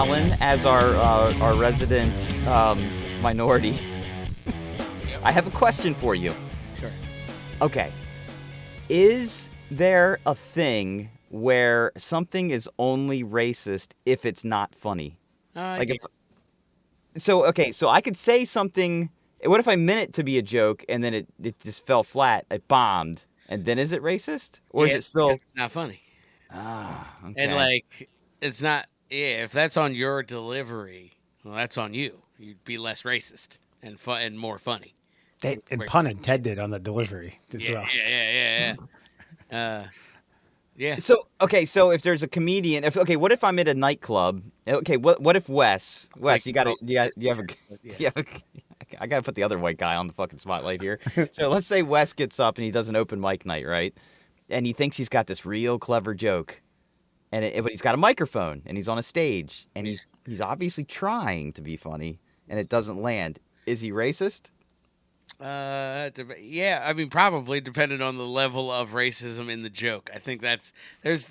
Alan, as our resident minority, I have a question for you. Sure. Okay. Is there a thing where something is only racist if it's not funny? Like Yeah. so I could say something. What if I meant it to be a joke and then it just fell flat, it bombed, and then is it racist? Or is Yeah, it it's still because it's not funny. And okay. like, it's not. Yeah, if that's on your delivery, well, that's on you. You'd be less racist and fun and more funny. And pun intended on the delivery as Yeah, well. yeah. Yeah. So if there's a comedian, what if I'm at a nightclub? Okay, what if Wes, Like, you have a, yeah. you have a, I gotta put the other white guy on the fucking spotlight here. So let's say Wes gets up and he does an open mic night, right? And he thinks he's got this real clever joke, but he's got a microphone and he's on a stage and he's obviously trying to be funny and it doesn't land. Is he racist? Yeah, I mean, probably depending on the level of racism in the joke. I think there's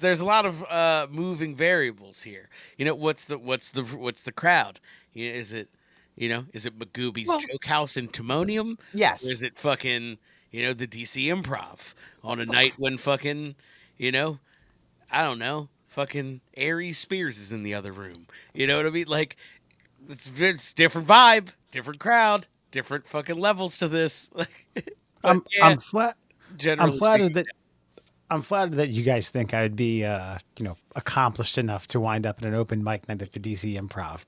a lot of moving variables here. You know, what's the crowd? Is it Magooby's Joke House in Timonium? Yes. Or is it fucking the DC Improv on a night when fucking I don't know, fucking Aries Spears is in the other room? You know what I mean? Like, it's different vibe, different crowd. Different fucking levels to this. I'm flattered speaking, that you guys think I'd be accomplished enough to wind up at an open mic night at the DC Improv.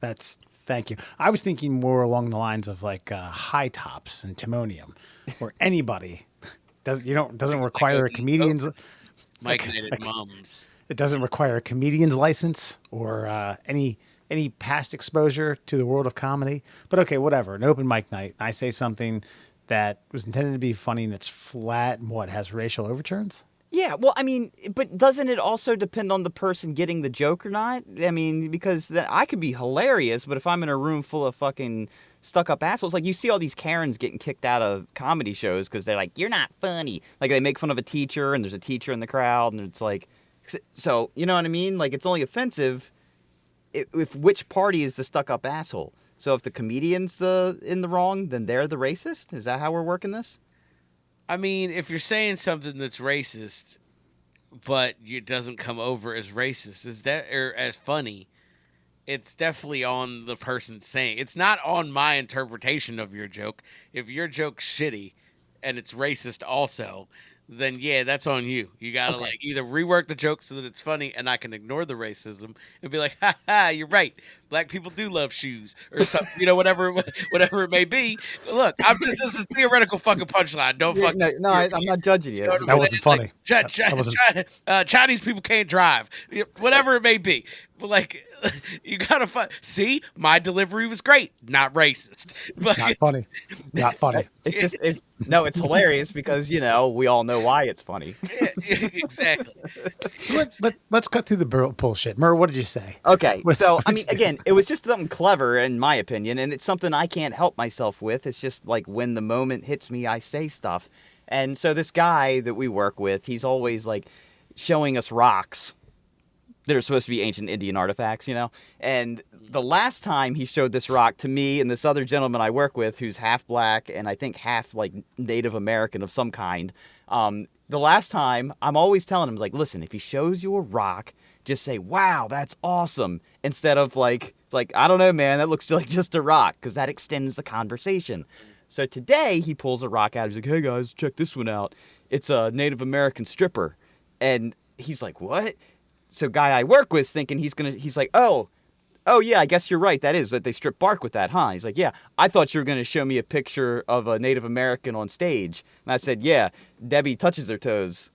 Thank you. I was thinking more along the lines of like High Tops and Timonium, where anybody doesn't require a comedian's Mike night at Mums. It doesn't require a comedian's license or any past exposure to the world of comedy. But okay, whatever. An open mic night. I say something that was intended to be funny and it's flat and has racial overtones? Yeah, well, I mean, but doesn't it also depend on the person getting the joke or not? I mean, because I could be hilarious, but if I'm in a room full of fucking stuck-up assholes, like you see all these Karens getting kicked out of comedy shows because they're like, you're not funny. Like they make fun of a teacher and there's a teacher in the crowd and it's like, so, you know what I mean? Like it's only offensive if which party is the stuck-up asshole. So if the comedian's in the wrong, then they're the racist? Is that how we're working this? I mean, if you're saying something that's racist, but it doesn't come over as racist, or as funny, it's definitely on the person saying. It's not on my interpretation of your joke. If your joke's shitty and it's racist also, then yeah, that's on you. You gotta like either rework the joke so that it's funny and I can ignore the racism and be like, ha ha, you're right. Black people do love shoes or something, whatever it may be. Look, this is a theoretical fucking punchline. Don't fucking. No, I'm not judging you. That wasn't funny. Chinese people can't drive. Whatever it may be. But like, you gotta find. See, my delivery was great, not racist. But, not funny. It's hilarious because we all know why it's funny. Yeah, exactly. So let's cut through the bullshit. Murr, what did you say? Okay, so I mean, again, it was just something clever in my opinion, and it's something I can't help myself with. It's just like when the moment hits me, I say stuff. And so this guy that we work with, he's always like showing us rocks that are supposed to be ancient Indian artifacts, And the last time he showed this rock to me and this other gentleman I work with who's half black and I think half like Native American of some kind, the last time I'm always telling him, like, listen, if he shows you a rock, just say, wow, that's awesome. Instead of like, I don't know, man, that looks like just a rock, because that extends the conversation. So today he pulls a rock out. He's like, hey guys, check this one out. It's a Native American stripper. And he's like, what? So guy I work with thinking he's like, oh yeah, I guess you're right. That is that they strip bark with that, huh? He's like, yeah, I thought you were going to show me a picture of a Native American on stage. And I said, yeah, Debbie touches her toes.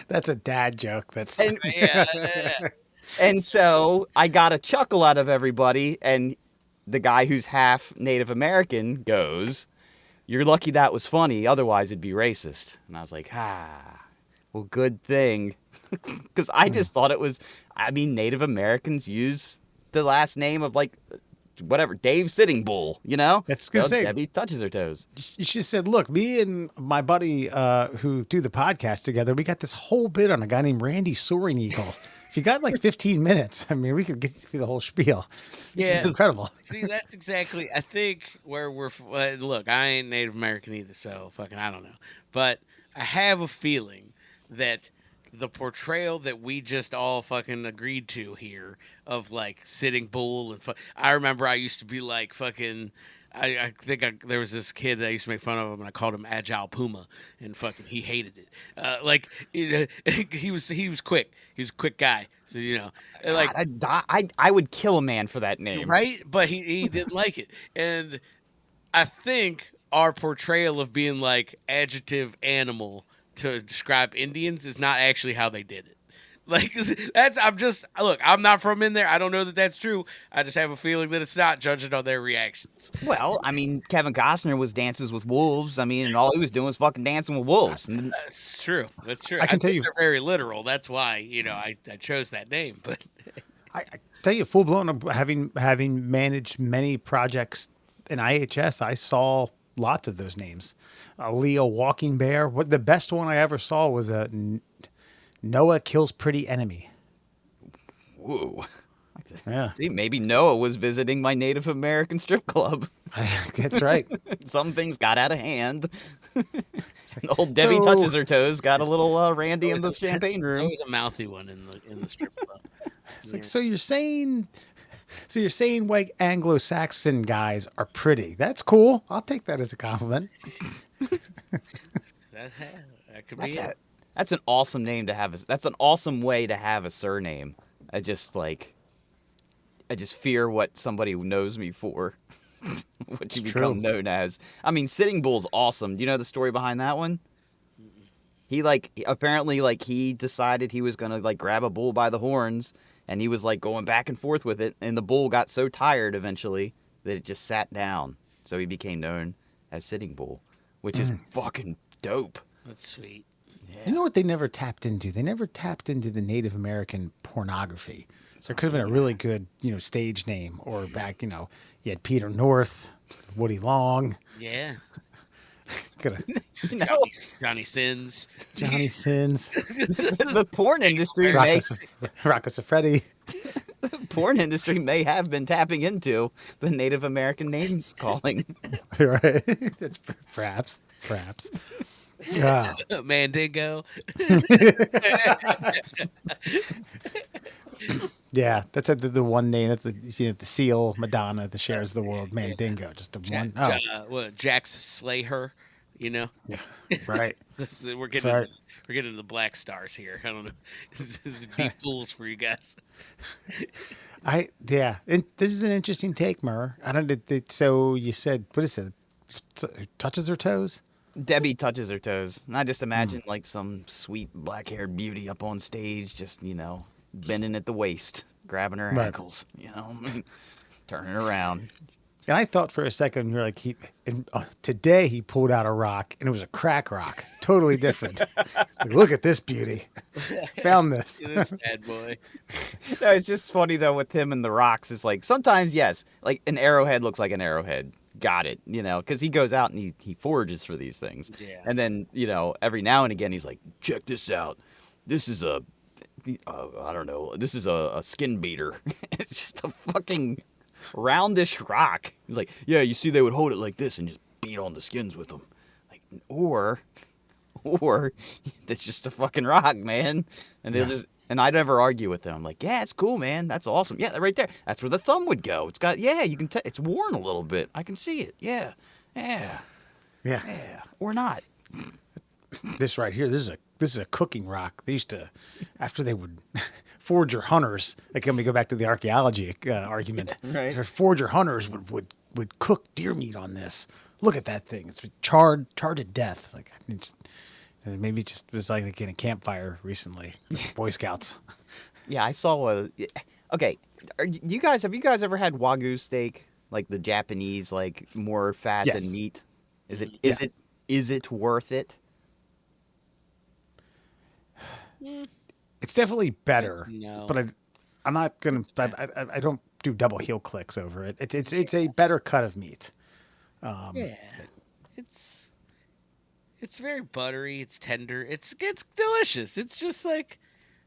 That's a dad joke. And so I got a chuckle out of everybody. And the guy who's half Native American goes, you're lucky that was funny. Otherwise it'd be racist. And I was like, well, good thing, because I just thought it was, Native Americans use the last name of like, whatever, Dave Sitting Bull, That's good to say. Debbie touches her toes. You should have said, look, me and my buddy who do the podcast together, we got this whole bit on a guy named Randy Soaring Eagle If you got like 15 minutes, I mean, we could get through the whole spiel. This is Yeah. incredible. See, that's exactly. I think where we're. Look, I ain't Native American either, so fucking I don't know. But I have a feeling that the portrayal that we just all fucking agreed to here of like Sitting Bull and I remember I used to be like fucking. I think there was this kid that I used to make fun of him, and I called him Agile Puma, and fucking he hated it. He was quick. He was a quick guy. So like I would kill a man for that name. right, but he didn't like it, and I think our portrayal of being like adjective animal to describe Indians is not actually how they did it. Like I'm not from in there. I don't know that that's true. I just have a feeling that it's not, judging on their reactions. Well, I mean, Kevin Costner was Dances with Wolves. I mean, and all he was doing was fucking dancing with wolves. And That's true. That's true. I can tell think you- they're very literal. That's why I chose that name. But I tell you, full blown, having managed many projects in IHS, I saw lots of those names. Leo Walking Bear. What the best one I ever saw was Noah Kills Pretty Enemy. whoa. Yeah, See, maybe Noah was visiting my Native American strip club. that's right. Some things got out of hand. Old Debbie So- touches her toes. Got a little randy in the champagne There's room. always a mouthy one in the strip club. It's like, so you're saying white Anglo-Saxon guys are pretty. That's cool. I'll take that as a compliment. That could be it. That's an awesome name to have. That's an awesome way to have a surname. I just fear what somebody knows me for. What you It's become true. known as. I mean, Sitting Bull's awesome. Do you know the story behind that one? He apparently he decided he was gonna grab a bull by the horns, and he was going back and forth with it, and the bull got so tired eventually that it just sat down. So he became known as Sitting Bull, which is fucking dope. That's sweet. You know what they never tapped into? They never tapped into the Native American pornography. There could have been a really good, stage name, or back, you had Peter North, Woody Long, Yeah. could have Johnny Sins. Johnny Sins, The porn industry Rocco Siffredi. porn industry may have been tapping into the Native American name calling. Right? That's perhaps. Mandingo. Yeah, that's the one name that the seal Madonna, the shares of the world, Mandingo, just the one. Oh, Jack's Slayer. yeah, right. We're getting Right. the black stars here. I don't know. This is deep pools for you guys. And this is an interesting take, Murr. I don't. So you said, what is it? Touches her toes. Debbie touches her toes. And I just imagine some sweet black-haired beauty up on stage, just bending at the waist, grabbing her Right. ankles, turning around. And I thought for a second, you're like, today he pulled out a rock, and it was a crack rock, totally different. It's like, look at this beauty. Found this. This bad boy. No, it's just funny though with him and the rocks. It's sometimes yes, an arrowhead looks like an arrowhead. Got it, because he goes out and he forages for these things. Yeah. And then every now and again he's like, check this out. This is I don't know. This is a skin beater. It's just a fucking roundish rock. He's like, yeah, you see, they would hold it like this and just beat on the skins with them. Or it's just a fucking rock, man. And they'll just. And I never argue with them. I'm like, yeah, it's cool, man. That's awesome. Yeah, right there. That's where the thumb would go. It's got, yeah, you can tell. It's worn a little bit. I can see it. Yeah. Or not. This right here, this is a cooking rock. They used to, after they would forager hunters, like let me go back to the archaeology argument. Right. Forager hunters would cook deer meat on this. Look at that thing. It's charred to death. Maybe it just was like in a campfire recently. Boy Scouts. Yeah, I saw okay. Have you guys ever had Wagyu steak? Like the Japanese, more fat Yes. than meat? Is Yeah. it worth it? It's definitely better. No. But I'm not gonna. I don't do double heel clicks over it. It's a better cut of meat. Yeah. It's very buttery. It's tender. It's delicious. It's just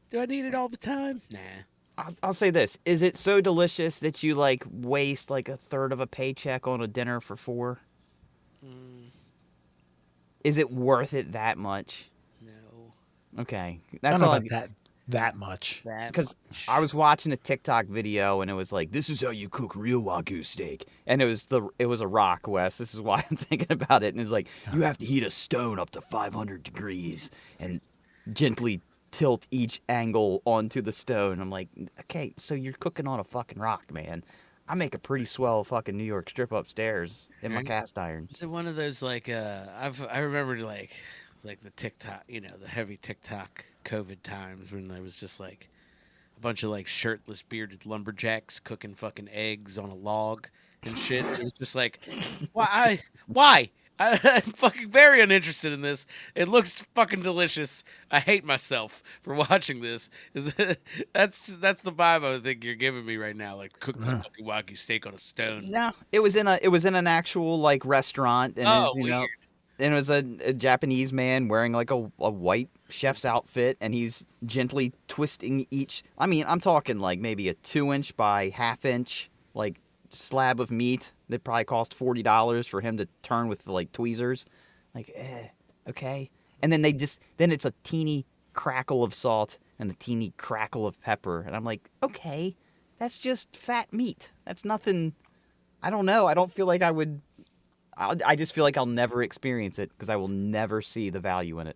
Do I need it all the time? Nah. I'll say this: is it so delicious that you like waste like a third of a paycheck on a dinner for four? Mm, Is it worth it that much? no. Okay, I that's don't know all. about that much. That Because much. I was watching a TikTok video and it was like, "This is how you cook real wagyu steak," and it was a rock, Wes. This is why I'm thinking about it. And it's like, you have to heat a stone up to 500 degrees and gently tilt each angle onto the stone. I'm like, okay, so you're cooking on a fucking rock, man. I make a pretty swell fucking New York strip upstairs in my Right. cast iron. Is it one of those like I remember like the TikTok, the heavy TikTok COVID times when there was just like a bunch of like shirtless bearded lumberjacks cooking fucking eggs on a log and shit. It was just like, why? I'm fucking very uninterested in this. It looks fucking delicious. I hate myself for watching this. That's the vibe I think you're giving me right now. Like cook the fucking wagyu steak on a stone. No, it was in an actual like restaurant, and Oh, is weird. and it was a Japanese man wearing like a white chef's outfit, and he's gently twisting each. I mean, I'm talking like maybe a 2 inch by half-inch like slab of meat that probably cost $40 for him to turn with like tweezers. Like, okay. And then then it's a teeny crackle of salt and a teeny crackle of pepper, and I'm like, okay, that's just fat meat. That's nothing. I don't know. I don't feel like I would. I just feel like I'll never experience it because I will never see the value in it.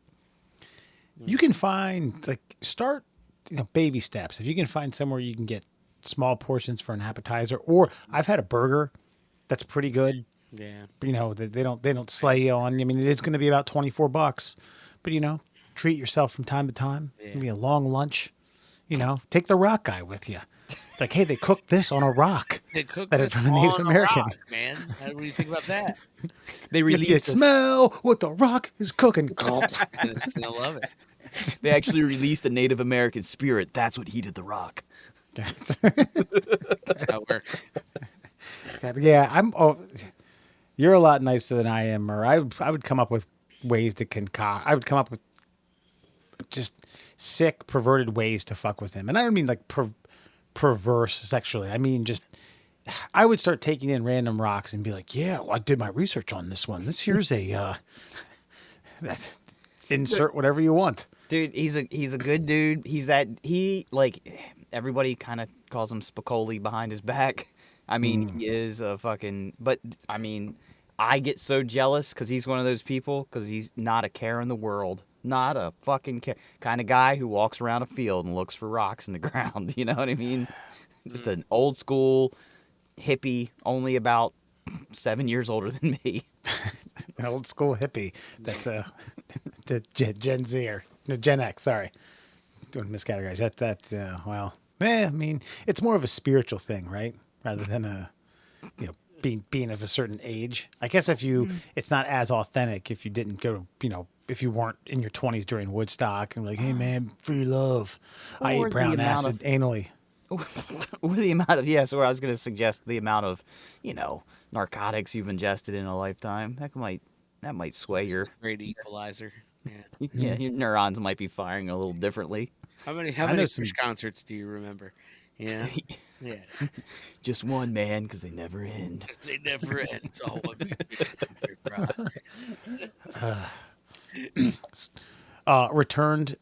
You can find start baby steps. If you can find somewhere you can get small portions for an appetizer, or I've had a burger that's pretty good. Yeah. But, they don't slay you on. I mean, it is going to be about $24, but treat yourself from time to time. Yeah. Maybe a long lunch. Take the rock guy with you. Like, hey, they cooked this on a rock. They cook That this is from a Native on a American. rock, man. What do you think about that? They If you released. smell what the rock is cooking. It's gonna love it. They actually released a Native American spirit. That's what heated the rock. That's how it works. Yeah, you're a lot nicer than I am, or I would come up with ways to concoct. I would come up with just sick, perverted ways to fuck with him, and I don't mean like perverse sexually. I mean just I would start taking in random rocks and be like, "Yeah, well, I did my research on this one. Here's a insert whatever you want." Dude, he's a good dude. Everybody kind of calls him Spicoli behind his back. I mean, he is a fucking. But I mean, I get so jealous because he's one of those people because he's not a care in the world. Not a fucking care. Kind of guy who walks around a field and looks for rocks in the ground. You know what I mean? Just an old school hippie, only about 7 years older than me. An old school hippie. That's to Gen Z or no, Gen X. Sorry, doing miscategorized. Well, I mean, it's more of a spiritual thing, right? Rather than being of a certain age. I guess it's not as authentic if you didn't go, if you weren't in your 20s during Woodstock and like, hey man, free love. I Or ate the brown amount acid anally. Or the amount of so I was going to suggest the amount of narcotics you've ingested in a lifetime. That might sway your Great equalizer. Yeah. your neurons might be firing a little differently. How many know Phish concerts do you remember? Yeah. Yeah. Just one, man, because they never end. 'Cause they never end. It's all one big cry. Returned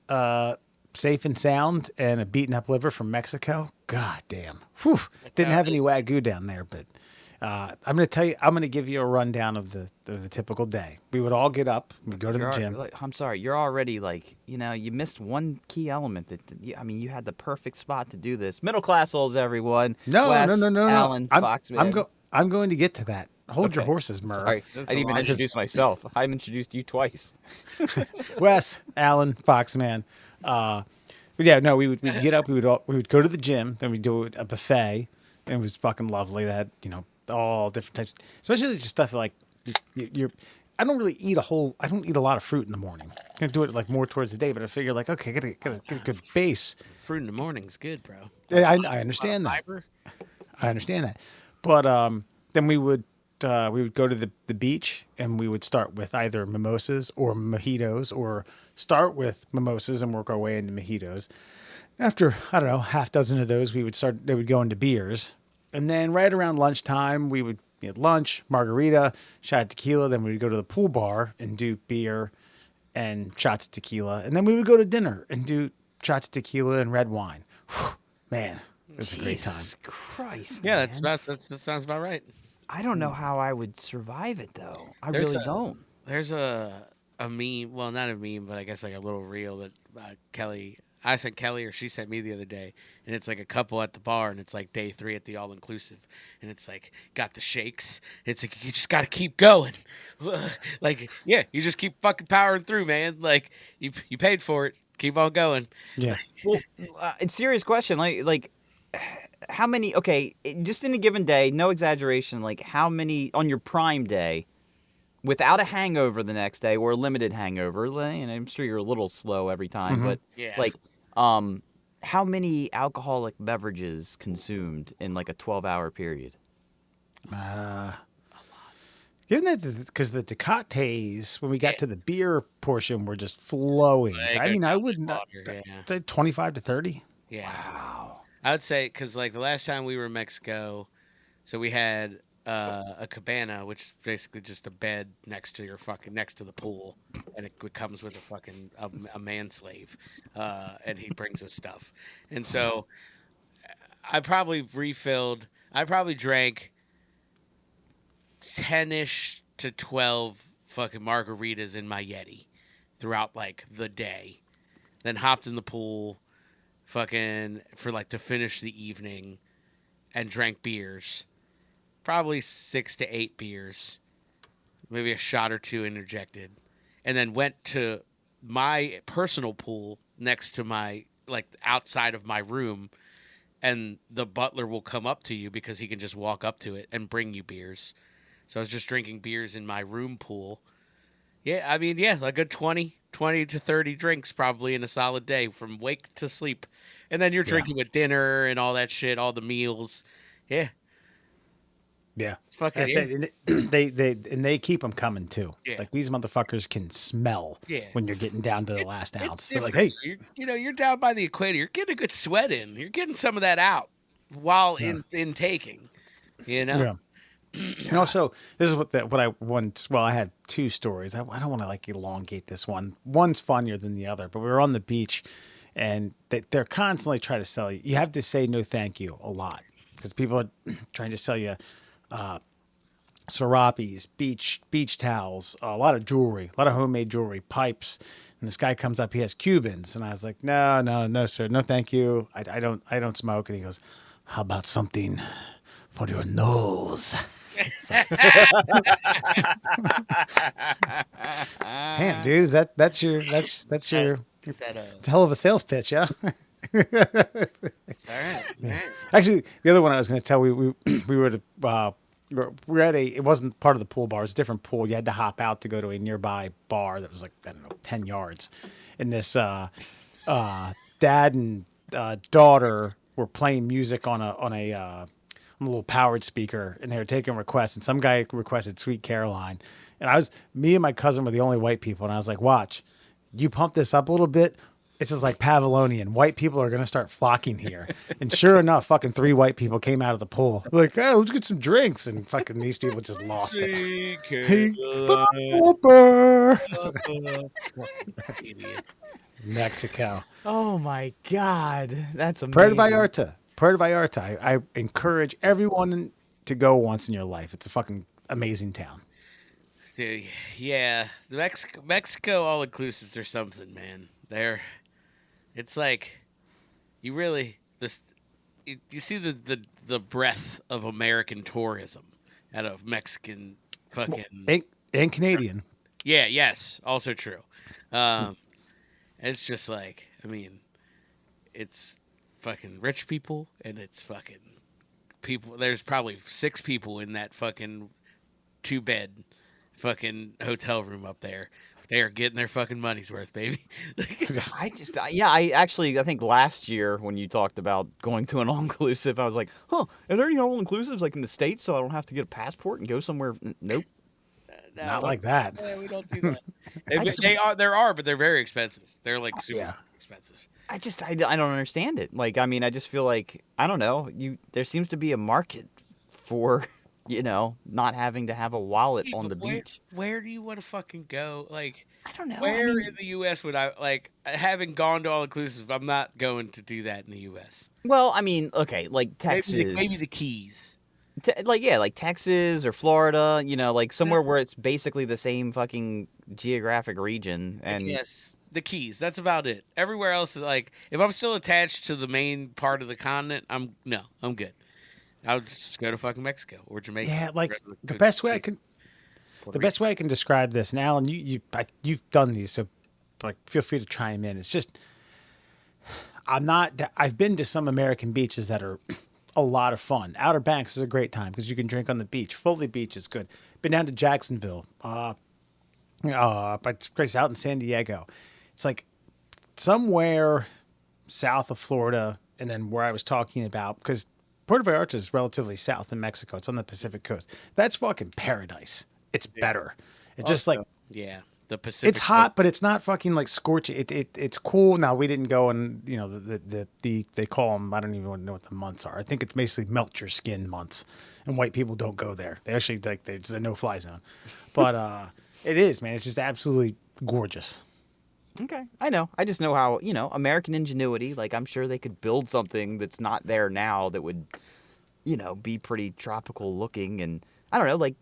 safe and sound and a beaten up liver from Mexico. God damn. Whew. Didn't how have it any is. Wagyu down there, but I'm going to give you a rundown of the typical day. We would all get up, we'd go to the gym. I'm sorry, you're already you missed one key element you had the perfect spot to do this. Middle class souls, everyone. No, Wes, no. Alan, Foxman. I'm going to get to that. Hold your Okay. horses, Murr. Sorry, I That's didn't a even lot. introduce myself. I've introduced you twice. Wes, Alan, Foxman. But yeah, no, we'd get up, we would go to the gym, then we'd do a buffet, and it was fucking lovely. That all different types, especially just stuff like I don't really eat I don't eat a lot of fruit in the morning. I'm gonna do it like more towards the day, but I figure like, okay, get a good base. Fruit in the morning's good, bro. I understand that. Fiber. I understand that. But then we would go to the beach and we would start with either mimosas or mojitos, or start with mimosas and work our way into mojitos. After, I don't know, half dozen of those, they would go into beers. And then right around lunchtime, we would get lunch, margarita, shot of tequila. Then we would go to the pool bar and do beer and shots of tequila. And then we would go to dinner and do shots of tequila and red wine. Whew, man, it was a great time. Jesus Christ, Yeah, man. that sounds about right. I don't know how I would survive it though. I There's really don't. There's a meme, well, not a meme, but I guess like a little reel that I sent Kelly or she sent me the other day, and it's like a couple at the bar, and it's like day 3 at the all inclusive, and it's like got the shakes. It's like you just got to keep going, like yeah, you just keep fucking powering through, man. Like you paid for it, keep on going. Yeah. Well, it's a serious question. Like, how many? Okay, just in a given day, no exaggeration. Like, how many on your prime day, without a hangover the next day or a limited hangover? And I'm sure you're a little slow every time, but Yeah. like, how many alcoholic beverages consumed in like a 12-hour period? Given that, because the Tecates, when we got to the beer portion, were just flowing. Like I a mean, I goblet would of not water, yeah. say 25 to 30. Yeah. Wow. I would say because like the last time we were in Mexico, so we had a cabana, which is basically just a bed next to the pool, and it comes with a fucking a man slave, and he brings us stuff, and so I probably drank 10ish to 12 fucking margaritas in my Yeti throughout like the day, then hopped in the pool fucking for like to finish the evening and drank beers, probably 6 to 8 beers, maybe a shot or two interjected, and then went to my personal pool next to my like outside of my room, and the butler will come up to you because he can just walk up to it and bring you beers. So I was just drinking beers in my room pool. Yeah, I mean, yeah, like a 20 to 30 drinks probably in a solid day from wake to sleep. And then you're drinking with dinner and all that shit, all the meals. Yeah. Yeah. It's fucking That's it. And they keep them coming too. Yeah. Like these motherfuckers can smell Yeah. when you're getting down to the last ounce. They're like, different. hey, You're down by the equator. You're getting a good sweat in. You're getting some of that out while in taking. You know? yeah. And also, this is what I once. Well, I had 2 stories. I don't want to like elongate this one. One's funnier than the other. But we were on the beach, and they're constantly trying to sell you. You have to say no, thank you a lot because people are trying to sell you serapes, beach towels, a lot of jewelry, a lot of homemade jewelry, pipes. And this guy comes up. He has Cubans, and I was like, no, sir, no, thank you. I don't smoke. And he goes, how about something for your nose? Damn, dude, that's your Is that it's a hell of a sales pitch, yeah. It's all right. All right. Actually, the other one I was going to tell we were at it wasn't part of the pool bar. It was a different pool. You had to hop out to go to a nearby bar that was like, I don't know, 10 yards. And this dad and daughter were playing music on a little powered speaker, and they were taking requests, and some guy requested Sweet Caroline. And me and my cousin were the only white people. And I was like, watch, you pump this up a little bit. It's just like Pavlonian. White people are going to start flocking here. And sure enough, fucking 3 white people came out of the pool. Like, hey, let's get some drinks. And fucking these people just lost it. Hey, Mexico. Oh my God, that's amazing. Puerto Vallarta. I encourage everyone to go once in your life. It's a fucking amazing town. Dude, yeah, the Mexico all inclusives are something, man. It's like you really you see the breadth of American tourism out of Mexican fucking And Canadian. yeah, yes, also true. It's just like, I mean, it's fucking rich people and it's fucking people. There's probably 6 people in that fucking 2-bed fucking hotel room up there. They are getting their fucking money's worth, baby. I think last year when you talked about going to an all-inclusive, I was like, huh, are there any all-inclusives like in the States so I don't have to get a passport and go somewhere? Nope. No, Not like that. we don't do that. There are, but they're very expensive. They're like super expensive. I don't understand it. Like, I mean, I just feel like, I don't know, there seems to be a market for, not having to have a wallet Yeah, on but the beach. where do you want to fucking go? Like, I don't know. I where mean, in the U.S. would I like having gone to all inclusive? I'm not going to do that in the U.S. well, I mean, okay, like Maybe Texas, the Keys. like Texas or Florida, like Yeah, somewhere where it's basically the same fucking geographic region. I And guess the Keys. That's about it. Everywhere else is like, if I'm still attached to the main part of the continent, I'm good. I would just go to fucking Mexico or Jamaica. Yeah, Or like go the to best way I can Puerto the Rico. best way I can describe this, and Alan, you've done these, so like feel free to chime in. It's just I've been to some American beaches that are a lot of fun. Outer Banks is a great time because you can drink on the beach. Foley Beach is good. Been down to Jacksonville, but it's out in San Diego. It's like somewhere south of Florida, and then where I was talking about, because Puerto Vallarta is relatively south in Mexico. It's on the Pacific coast. That's fucking paradise. It's better. It's just like Yeah, the Pacific. it's hot, but it's not fucking like scorching. It's cool. Now we didn't go, and they call them. I don't even know what the months are. I think it's basically melt your skin months, and white people don't go there. They actually it's a no fly zone, but it is, man. It's just absolutely gorgeous. okay, I know. I just know how, American ingenuity, like I'm sure they could build something that's not there now that would, be pretty tropical looking. And I don't know, like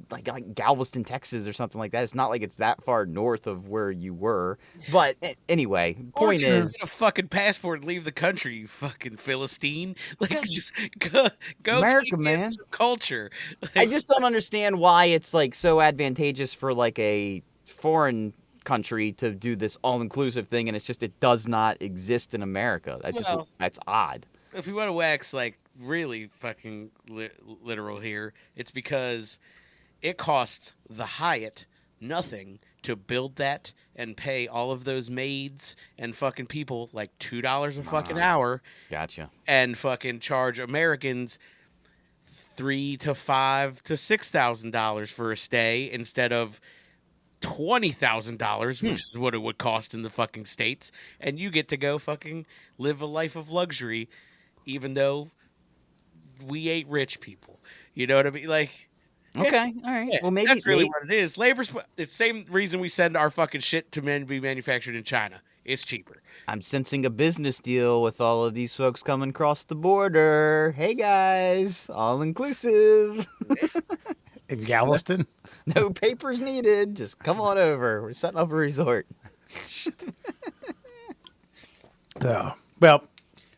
Galveston, Texas or something like that. It's not like it's that far north of where you were. But anyway, Or point just is, get a fucking passport and leave the country, you fucking Philistine. Like, just go America, take in man. some culture. I Like, just don't understand why it's like so advantageous for like a foreign country to do this all-inclusive thing, and it does not exist in America. well, That's odd. if we want to wax like really fucking literal here, it's because it costs the Hyatt nothing to build that and pay all of those maids and fucking people like $2 a fucking hour Gotcha. and fucking charge Americans $3,000 to $5,000 to $6,000 for a stay instead of $20,000, which is what it would cost in the fucking States, and you get to go fucking live a life of luxury, even though we ain't rich people. You know what I mean? Like, Okay, all right. yeah, Well, maybe that's really what it is. Labor's it's the same reason we send our fucking shit to be manufactured in China. It's cheaper. I'm sensing a business deal with all of these folks coming across the border. Hey guys, all inclusive. In Galveston, No papers needed. Just come on over. We're setting up a resort. oh, well,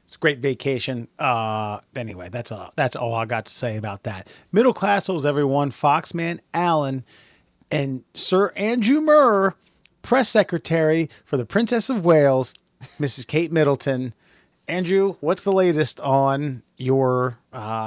it's a great vacation. Anyway, that's all I got to say about that. Middle Classels, everyone. Foxman Allen and Sir Andrew Murr, press secretary for the Princess of Wales, Mrs. Kate Middleton. Andrew, what's the latest on your bow?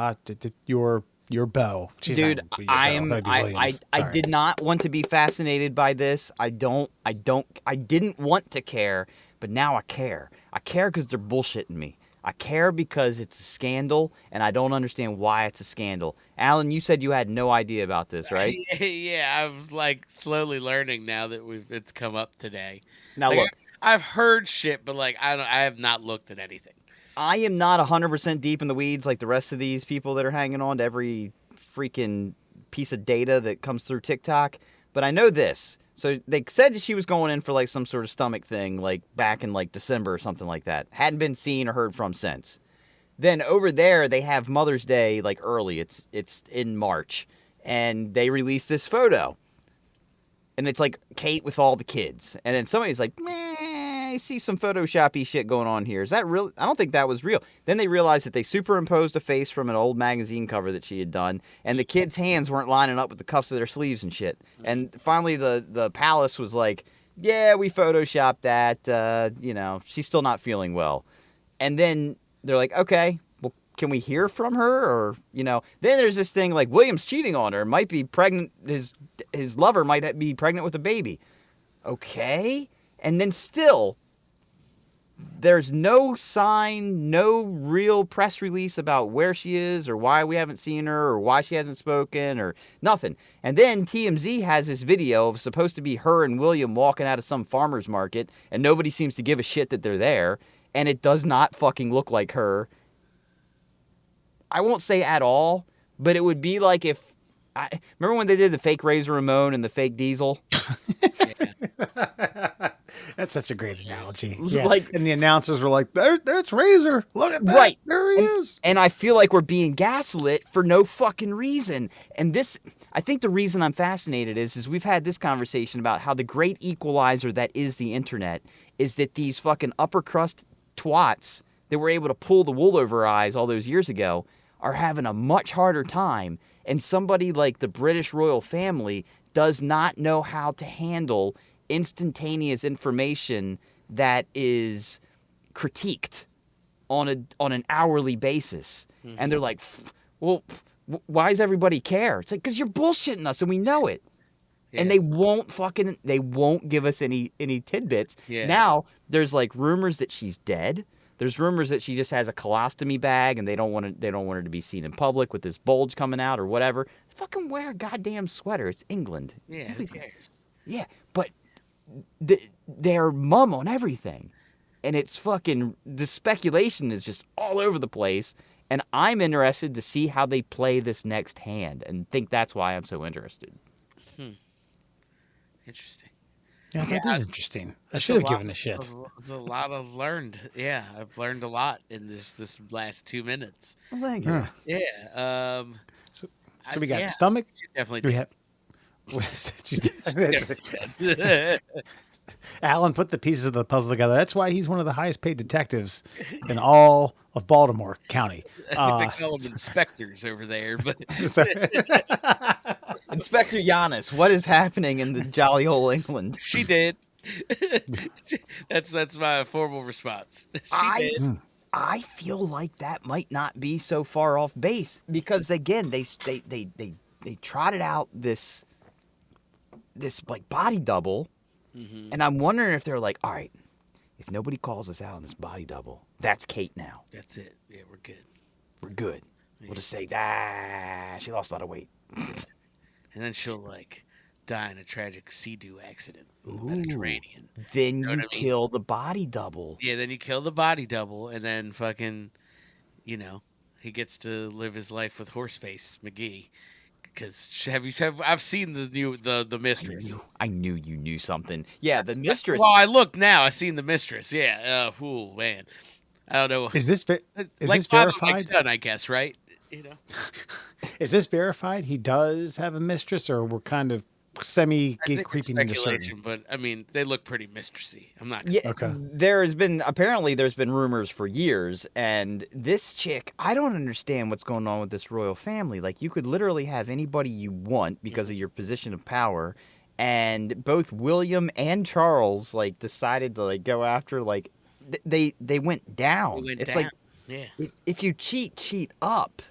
She's Dude, not your bow. That'd be Williams. I Sorry. did not want to be fascinated by this. I didn't want to care, but now I care. I care because they're bullshitting me. I care because it's a scandal, and I don't understand why it's a scandal. Alan, you said you had no idea about this, right? Yeah, I was like slowly learning now that it's come up today. Now Like, look, I've heard shit, but like I have not looked at anything. I am not 100% deep in the weeds like the rest of these people that are hanging on to every freaking piece of data that comes through TikTok, but I know this. So they said she was going in for like some sort of stomach thing like back in like December or something like that. Hadn't been seen or heard from since. Then over there they have Mother's Day like early. It's in March, and they released this photo. And it's like Kate with all the kids. And then somebody's like, meh, I see some Photoshoppy shit going on here. Is that real? I don't think that was real. Then they realized that they superimposed a face from an old magazine cover that she had done. And the kids' hands weren't lining up with the cuffs of their sleeves and shit. And finally the palace was like, yeah, we Photoshopped that. She's still not feeling well. And then they're like, okay, well, can we hear from her? Or, then there's this thing like William's cheating on her, might be pregnant. His lover might be pregnant with a baby. Okay. And then still, there's no sign, no real press release about where she is or why we haven't seen her or why she hasn't spoken or nothing. And then TMZ has this video of supposed to be her and William walking out of some farmer's market, and nobody seems to give a shit that they're there. and it does not fucking look like her. I won't say at all, but it would be like if I remember when they did the fake Razor Ramon and the fake Diesel. Yeah. That's such a great analogy. Yeah. Like, and the announcers were like, "That's Razor. Look at that. right. There he is." And I feel like we're being gaslit for no fucking reason. And this, I think the reason I'm fascinated is we've had this conversation about how the great equalizer that is the internet is that these fucking upper crust twats that were able to pull the wool over our eyes all those years ago are having a much harder time. And somebody like the British royal family does not know how to handle instantaneous information that is critiqued on an hourly basis. Mm-hmm. And they're like, well, why does everybody care? It's like, because you're bullshitting us and we know it. Yeah. And they won't give us any tidbits. Yeah. Now there's like rumors that she's dead. There's rumors that she just has a colostomy bag and they don't want her to be seen in public with this bulge coming out or whatever. Fucking wear a goddamn sweater. It's England. Yeah, who cares? Yeah, but they're mum on everything. And it's fucking, the speculation is just all over the place. And I'm interested to see how they play this next hand and think that's why I'm so interested. Interesting. Yeah, that is interesting. I should have given a shit. It's a lot I've learned. Yeah, I've learned a lot in this last 2 minutes. Well, thank you. Yeah. So we got stomach. Definitely. Do we have? Alan put the pieces of the puzzle together. That's why he's one of the highest paid detectives in all of Baltimore County. I think they call them inspectors over there, but Inspector Giannis, what is happening in the jolly old England? She did. That's my formal response. She did. I feel like that might not be so far off base because again they trotted out this like body double, and I'm wondering if they're like, all right, if nobody calls us out on this body double, that's Kate now. That's it. Yeah, we're good. We're good. Yeah. We'll just say, she lost a lot of weight. And then she'll like die in a tragic sea-doo accident in the Mediterranean. Then you kill the body double. Yeah, then you kill the body double, and then fucking, he gets to live his life with Horseface McGee. Because I've seen the Mistress. I knew you knew something. Yeah, the Mistress. Well, I look now. I've seen the Mistress. Yeah. Man. I don't know. Is this verified? Like Stunt, I guess, right? Is this verified? He does have a mistress, or we're kind of creeping into certain. But I mean, they look pretty mistressy. I'm not. Yeah. Okay. There's been rumors for years, and this chick, I don't understand what's going on with this royal family. Like, you could literally have anybody you want because of your position of power, and both William and Charles like decided to like go after like they went down. Like, yeah, if you cheat up.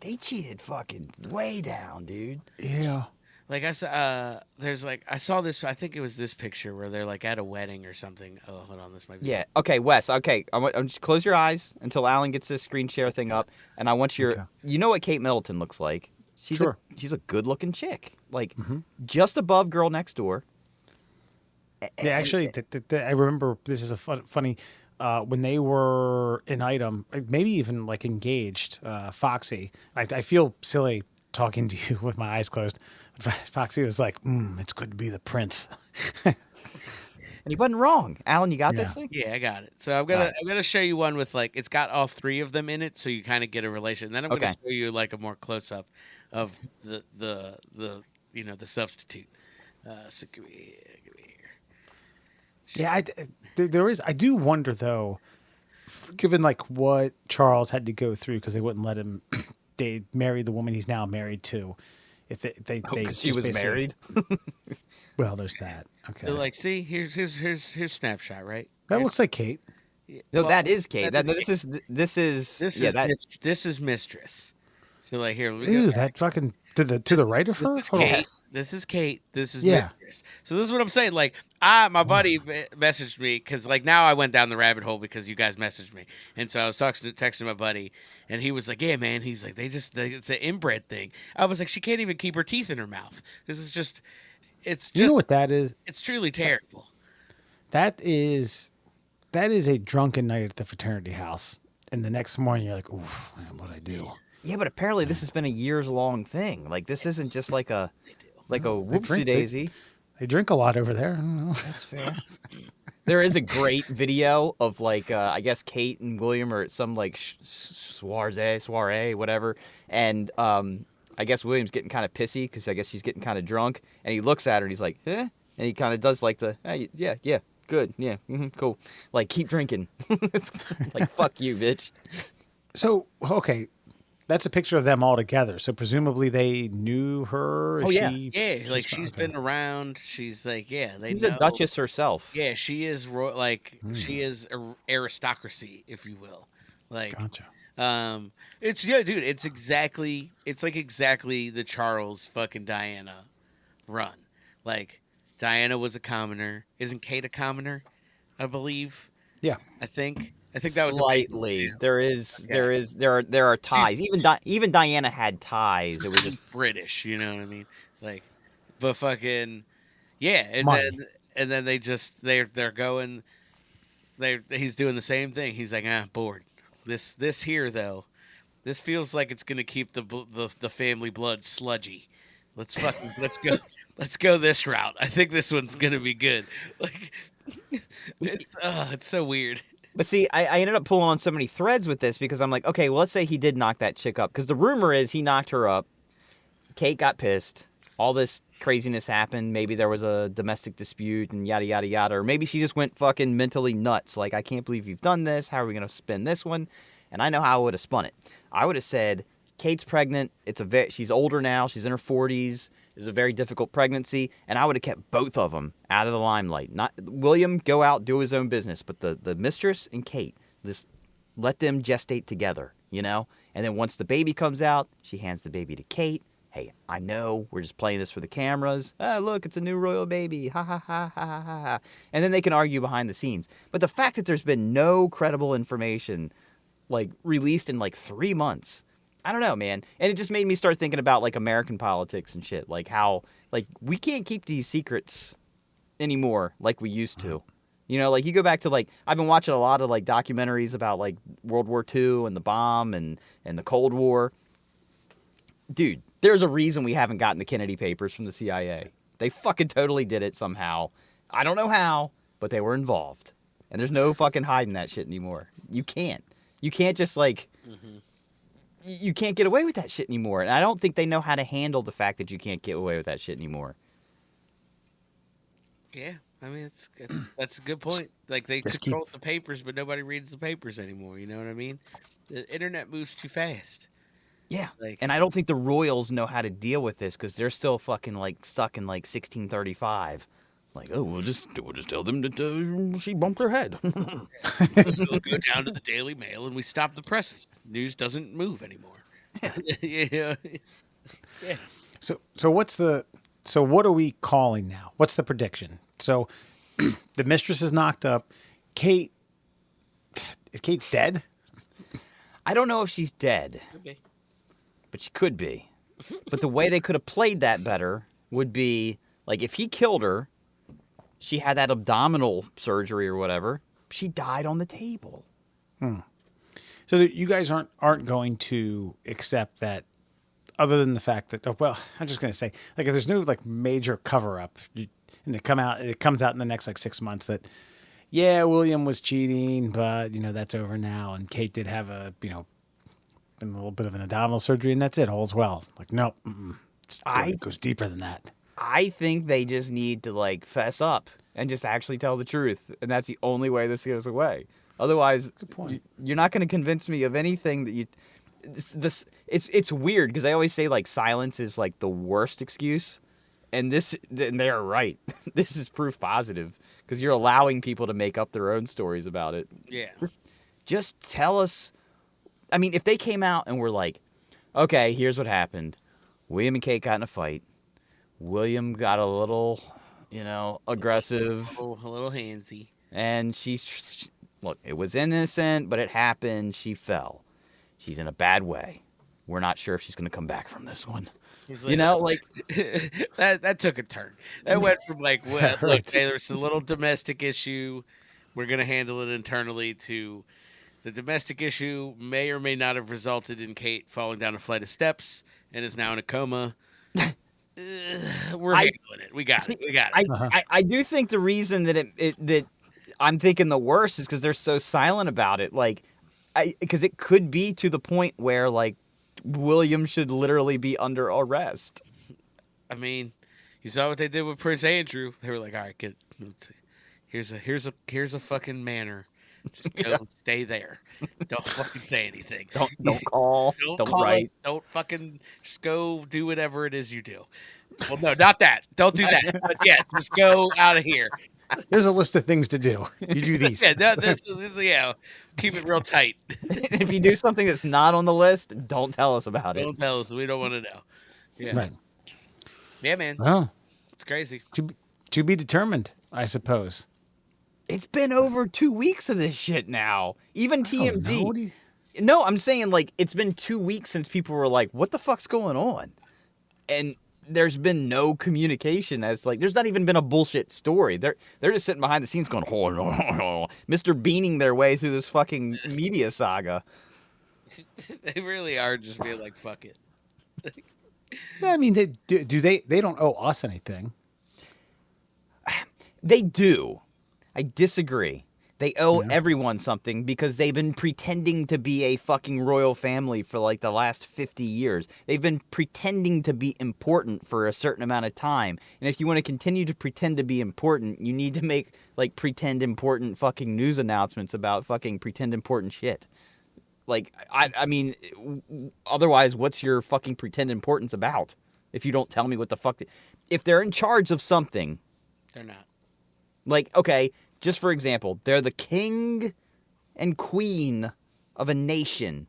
They cheated fucking way down, dude. Yeah. Like I saw, I saw this. I think it was this picture where they're like at a wedding or something. Oh, hold on, this might be. Yeah. Okay, Wes. Okay, I'm just close your eyes until Alan gets this screen share thing up, and I want you know what Kate Middleton looks like. She's a good looking chick, like just above Girl Next Door. Yeah, actually, I remember this is a funny. When they were in Item, maybe even like engaged, Foxy. I feel silly talking to you with my eyes closed. Foxy was like, "It's good to be the prince," and he wasn't wrong. Alan, you got this thing? Yeah, I got it. So I'm gonna show you one with like it's got all three of them in it, so you kind of get a relation. Then I'm gonna show you like a more close up of the substitute. So give me here. Yeah, there is. I do wonder though, given like what Charles had to go through because they wouldn't let him. They marry the woman he's now married to. If they she was married. Well, there's that. Okay. So like, see, here's snapshot, right? That looks like Kate. No, that is Kate. This is Mistress. So like here, that fucking to the right of her. This is Kate. This is Mistress. So this is what I'm saying. Like, my buddy messaged me because like now I went down the rabbit hole because you guys messaged me, and so I was texting my buddy, and he was like, "Yeah, man." He's like, it's an inbred thing. I was like, she can't even keep her teeth in her mouth. This is just, it's just. You know what that is? It's truly terrible. That is that is a drunken night at the fraternity house. And the next morning, you're like, oof, man, what'd I do? Yeah, but apparently this has been a years long thing. Like this isn't just like a They whoopsie drink. daisy. They drink a lot over there. I don't know. That's fair. There is a great video of like I guess Kate and William are at some like soiree, whatever, and I guess William's getting kind of pissy because I guess she's getting kind of drunk, and he looks at her and he's like, eh? And he kind of does like the, hey, yeah, good, yeah, cool, like keep drinking, like fuck you, bitch. So, okay, that's a picture of them all together. So presumably they knew her. Oh, yeah. Yeah, like she's okay. been around. She's like, yeah, they She's know. a duchess herself. Yeah, she is she is aristocracy, if you will. Like, Gotcha. it's dude. It's like exactly the Charles fucking Diana run. Like, Diana was a commoner. Isn't Kate a commoner? I believe. Yeah. I think that was Slightly. There are ties. Even Diana had ties. It was just British. You know what I mean? Like, but fucking yeah. Money. And then they're going. He's doing the same thing. He's like, bored. This here though, this feels like it's gonna keep the family blood sludgy. Let's go. Let's go this route. I think this one's gonna be good. Like, it's so weird. But see, I ended up pulling on so many threads with this because I'm like, okay, well, let's say he did knock that chick up. Because the rumor is he knocked her up. Kate got pissed. All this craziness happened. Maybe there was a domestic dispute and yada, yada, yada. Or maybe she just went fucking mentally nuts. Like, I can't believe you've done this. How are we going to spin this one? And I know how I would have spun it. I would have said, Kate's pregnant. She's older now. She's in her 40s. It's a very difficult pregnancy, and I would have kept both of them out of the limelight. Not William, go out, do his own business, but the mistress and Kate, just let them gestate together, you know? And then once the baby comes out, she hands the baby to Kate. Hey, I know we're just playing this for the cameras. Look, it's a new royal baby. Ha ha ha ha ha ha. And then they can argue behind the scenes. But the fact that there's been no credible information like released in like 3 months. I don't know, man. And it just made me start thinking about like American politics and shit. Like how like we can't keep these secrets anymore like we used to. You know, like you go back to like I've been watching a lot of like documentaries about like World War II and the bomb and the Cold War. Dude, there's a reason we haven't gotten the Kennedy papers from the CIA. They fucking totally did it somehow. I don't know how, but they were involved. And there's no fucking hiding that shit anymore. You can't. You can't just like you can't get away with that shit anymore. And I don't think they know how to handle the fact that you can't get away with that shit anymore. Yeah, I mean, that's a good point. Like, they Just control the papers, but nobody reads the papers anymore. You know what I mean? The internet moves too fast. Yeah. Like, And I don't think the royals know how to deal with this because they're still fucking like stuck in like 1635. Like, oh, we'll just tell them that she bumped her head. we'll go down to the Daily Mail and we stop the presses. News doesn't move anymore. Yeah. So what are we calling now? What's the prediction? So the mistress is knocked up. Kate's dead? I don't know if she's dead, Okay. but she could be. But the way they could have played that better would be like if he killed her, she had that abdominal surgery or whatever. She died on the table. So that you guys aren't going to accept that, other than the fact that I'm just going to say, like, if there's no like major cover up, and it comes out in the next like 6 months that William was cheating, but that's over now, and Kate did have a been a little bit of an abdominal surgery, and that's it, all's well. Like, no, it goes deeper than that. I think they just need to like fess up and just actually tell the truth, and that's the only way this goes away. Otherwise, Good point. You're not going to convince me of anything that you. It's weird because I always say like silence is like the worst excuse, and they're right. This is proof positive because you're allowing people to make up their own stories about it. Yeah. Just tell us. I mean, if they came out and were like, okay, here's what happened. William and Kate got in a fight. William got a little, aggressive. A little handsy. And look, it was innocent, but it happened. She fell. She's in a bad way. We're not sure if she's going to come back from this one. Like, that took a turn. That went from like, look, there's a little domestic issue. We're going to handle it internally to the domestic issue may or may not have resulted in Kate falling down a flight of steps and is now in a coma. We're I handling it. We got it. We got I, it. I do think the reason that I'm thinking the worst is because they're so silent about it. Like, because it could be to the point where like William should literally be under arrest. I mean, you saw what they did with Prince Andrew. They were like, "All right, here's a fucking manor. Just go stay there. Don't fucking say anything. Don't call. Don't call write. us. Don't fucking just go do whatever it is you do." Well, no, not that. Don't do that. But yeah, just go out of here. There's a list of things to do. You do these. Yeah, no, this yeah. Keep it real tight. If you do something that's not on the list, don't tell us about it. Don't tell us. We don't want to know. Yeah. Right. Yeah, man. Well, It's crazy. to be determined, I suppose. It's been over 2 weeks of this shit now. Even TMZ. What do you... No, I'm saying like it's been 2 weeks since people were like, "What the fuck's going on?" And there's been no communication as like there's not even been a bullshit story. They're just sitting behind the scenes going, "Oh no, Mr. Beaning their way through this fucking media saga." They really are just being like, "Fuck it." I mean, they don't owe us anything. They do. I disagree. They owe everyone something because they've been pretending to be a fucking royal family for like the last 50 years. They've been pretending to be important for a certain amount of time. And if you want to continue to pretend to be important, you need to make like pretend important fucking news announcements about fucking pretend important shit. Like, I mean, otherwise, what's your fucking pretend importance about? If you don't tell me what the fuck... If they're in charge of something... They're not. Like, okay, just for example, they're the king and queen of a nation.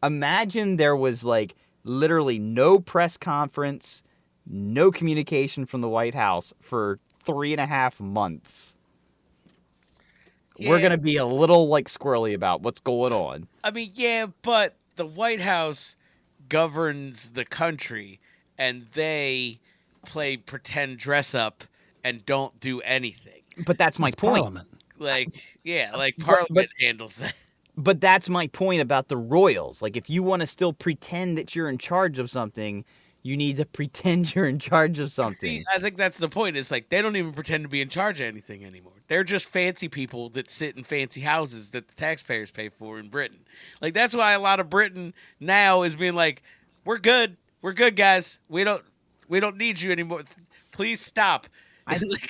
Imagine there was, like, literally no press conference, no communication from the White House for 3.5 months. Yeah. We're going to be a little, like, squirrely about what's going on. I mean, yeah, but the White House governs the country, and they play pretend dress up and don't do anything. But that's my point. Parliament. Like, yeah, like Parliament handles that. But that's my point about the royals. Like, if you want to still pretend that you're in charge of something, you need to pretend you're in charge of something. See, I think that's the point. It's like they don't even pretend to be in charge of anything anymore. They're just fancy people that sit in fancy houses that the taxpayers pay for in Britain. Like, that's why a lot of Britain now is being like, "We're good. We're good, guys. We don't need you anymore. Please stop."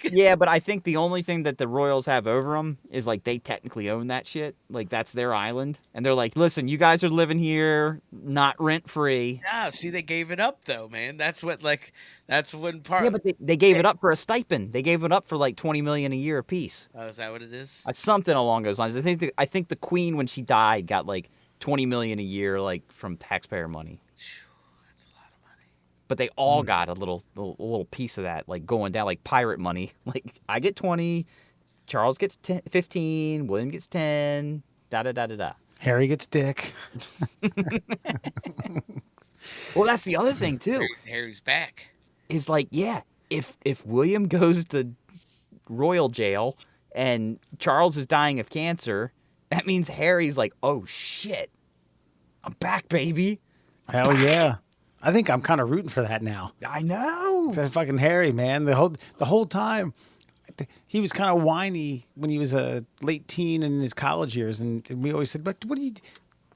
Yeah, but I think the only thing that the royals have over them is like they technically own that shit. Like that's their island, and they're like, "Listen, you guys are living here, not rent free." Yeah, see, they gave it up though, man. That's when part. Yeah, but they gave it up for a stipend. They gave it up for like $20 million a year apiece. Oh, is that what it is? Something along those lines. I think the queen when she died got like $20 million a year, like from taxpayer money. That's a lot of money. But they all got a little piece of that, like going down, like pirate money. Like I get 20, Charles gets 10, 15, William gets 10, da da da da da. Harry gets dick. Well, that's the other thing too. Harry's back. Is like, yeah, if William goes to royal jail and Charles is dying of cancer, that means Harry's like, "Oh shit, I'm back, baby." Hell yeah. I think I'm kind of rooting for that now. I know. That fucking Harry, man. The whole time, he was kind of whiny when he was a late teen in his college years, and we always said, "But what do you?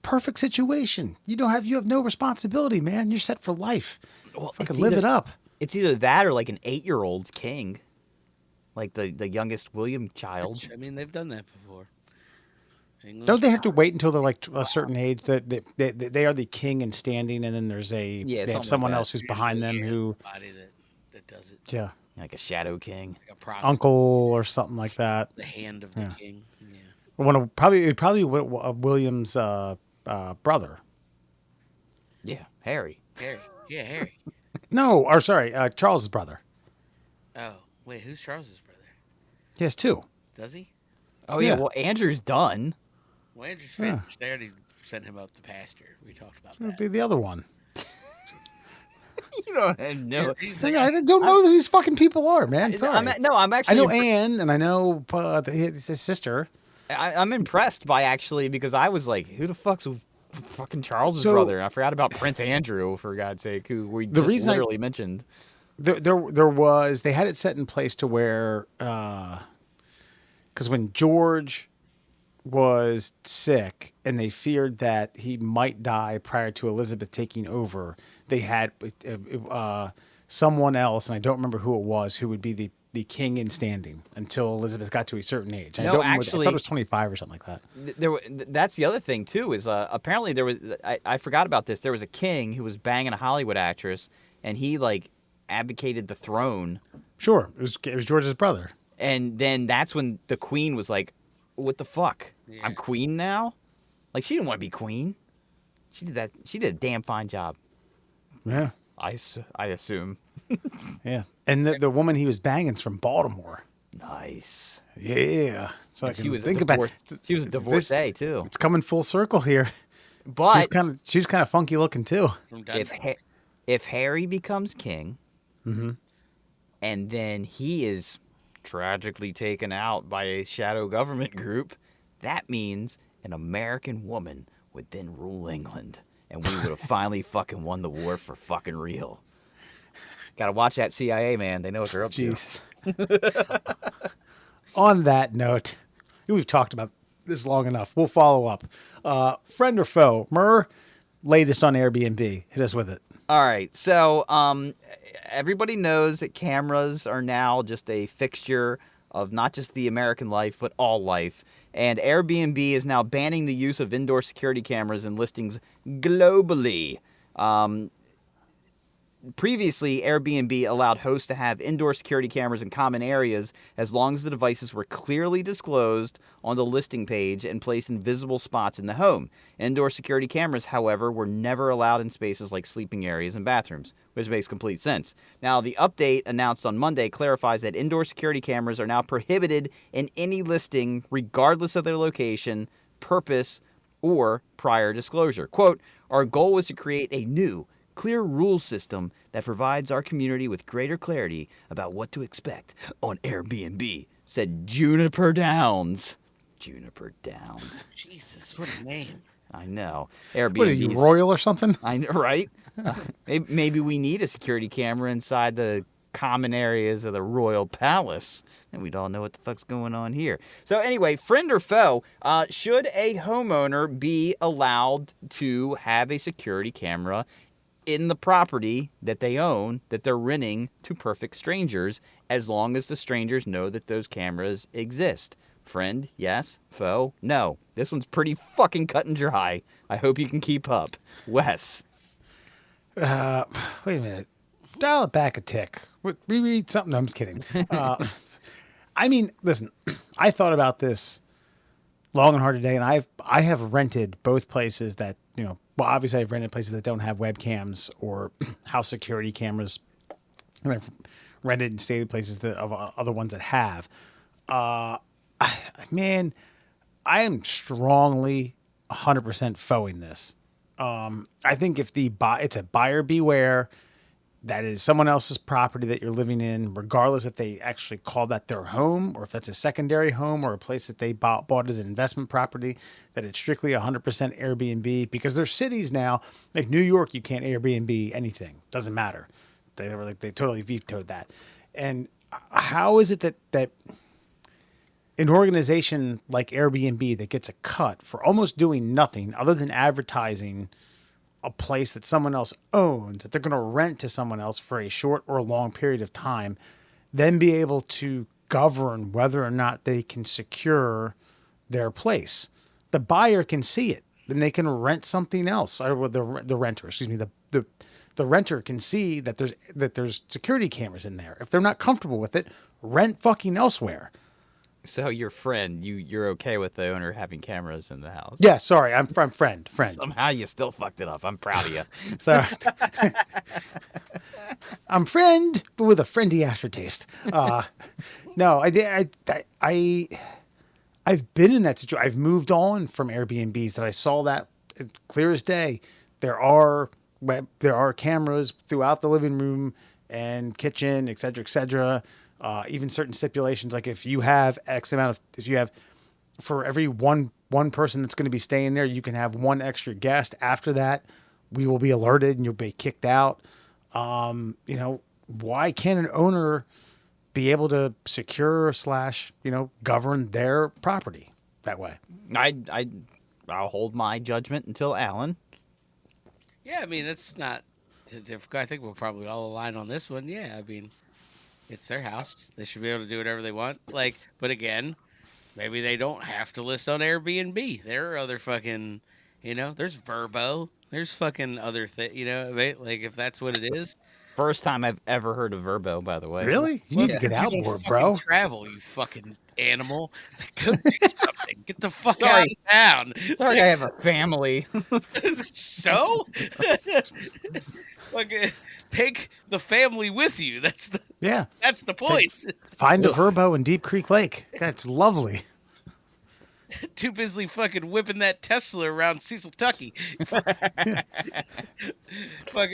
Perfect situation. You have no responsibility, man. You're set for life. Well, fucking live it up." It's either that or like an 8-year-old's king, like the youngest William child. I mean, they've done that before. England. Don't they have to wait until they're like a certain age that they are the king in standing, and then there's they have someone else who's behind them who body that does it. Yeah, like a shadow king, like a proxy, uncle or something like that. the hand of the king. Yeah. Probably William's brother. Yeah, Harry. Yeah, Harry. No, or sorry, Charles's brother. Oh, wait, who's Charles's brother? He has 2. Does he? Oh yeah. Yeah. Well, Andrew's done. Well, Andrew's finished. They already sent him out the pasture. We talked about It'll that. be the other one. You don't know. He's I like, don't know who these fucking people are, man. Sorry. I'm I actually. know Anne, and I know his sister. I'm impressed by actually because I was like, who the fuck's fucking Charles's So- brother? I forgot about Prince Andrew, for God's sake, who we The just reason I- literally mentioned. There was they had it set in place to where because when George was sick and they feared that he might die prior to Elizabeth taking over, they had someone else, and I don't remember who it was, who would be the king in standing until Elizabeth got to a certain age. And No, I don't remember, I actually- thought it was 25 or something like that. That's the other thing too is apparently there was I forgot about this. There was a king who was banging a Hollywood actress, and he like abdicated the throne, Sure, it was George's brother. and then that's when the queen was like, "What the fuck? Yeah. I'm queen now." Like she didn't want to be queen. She did that. She did a damn fine job. Yeah, I assume. yeah. And the woman he was banging's from Baltimore. Nice. Yeah. So I She can was think a about divorce, she was a divorcee too. It's coming full circle here. But She's kind of funky looking too. from if Dundee. if Harry becomes king, Mm-hmm. and then he is tragically taken out by a shadow government group, that means an American woman would then rule England, and we would have finally fucking won the war for fucking real. Gotta watch that CIA, man. They know what they're up to. Jeez. On that note, we've talked about this long enough. We'll follow up. Friend or foe? Murr, latest on Airbnb. Hit us with it. All right. So, everybody knows that cameras are now just a fixture of not just the American life, but all life. And Airbnb is now banning the use of indoor security cameras in listings globally. Previously, Airbnb allowed hosts to have indoor security cameras in common areas as long as the devices were clearly disclosed on the listing page and placed in visible spots in the home. Indoor security cameras, however, were never allowed in spaces like sleeping areas and bathrooms, which makes complete sense. Now, the update announced on Monday clarifies that indoor security cameras are now prohibited in any listing, regardless of their location, purpose, or prior disclosure. Quote, "Our goal was to create a new, clear rule system that provides our community with greater clarity about what to expect on Airbnb," said Juniper Downs. Juniper Downs. Jesus, what a name. I know. What are you, Airbnb's royal or something? I know, right? Maybe we need a security camera inside the common areas of the royal palace, and we'd all know what the fuck's going on here. So anyway, friend or foe, should a homeowner be allowed to have a security camera in the property that they own, that they're renting to perfect strangers, as long as the strangers know that those cameras exist? Friend, yes. Foe, no. This one's pretty fucking cut and dry. I hope you can keep up. Wes. Wait a minute. Dial it back a tick. Reread something. No, I'm just kidding. I mean, listen, I thought about this long and hard today, and I have rented both places that, well, obviously I've rented places that don't have webcams or house security cameras, and I've rented and stayed in places of other ones that have. Man, I am strongly 100% foeing this. I think if it's a buyer beware, that is someone else's property that you're living in, regardless if they actually call that their home or if that's a secondary home or a place that they bought as an investment property, that it's strictly 100% Airbnb, because there's cities now, like New York, you can't Airbnb anything. Doesn't matter. They totally vetoed that. And how is it that an organization like Airbnb that gets a cut for almost doing nothing other than advertising a place that someone else owns, that they're going to rent to someone else for a short or a long period of time, then be able to govern whether or not they can secure their place? The buyer can see it, then they can rent something else. Or the renter, excuse me, the renter can see that there's security cameras in there. If they're not comfortable with it, rent fucking elsewhere. So your friend, you're okay with the owner having cameras in the house? Yeah, sorry, I'm friend. Somehow you still fucked it up. I'm proud of you. Sorry. I'm friend, but with a friendly aftertaste. No, I did. I've been in that situation. I've moved on from Airbnbs that I saw that clear as day. There are there are cameras throughout the living room and kitchen, et cetera, et cetera. Even certain stipulations, like if you have X amount of, if you have for every one person that's going to be staying there, you can have one extra guest. After that, we will be alerted and you'll be kicked out. Why can't an owner be able to secure / govern their property that way? I'll hold my judgment until Alan. Yeah, I mean, it's not too difficult. I think we'll probably all align on this one. Yeah, I mean, it's their house. They should be able to do whatever they want. Like, but again, maybe they don't have to list on Airbnb. There are other fucking, there's Verbo. There's fucking other like if that's what it is. First time I've ever heard of Verbo, by the way. Really? You need to get out more, bro. Travel, you fucking animal. Go do something. Get the fuck out Sorry. of town. Sorry, I have a family. So? Like, take the family with you. That's the point. Find a Verbo in Deep Creek Lake. That's lovely. Too busy fucking whipping that Tesla around Cecil Tucky. Fucking,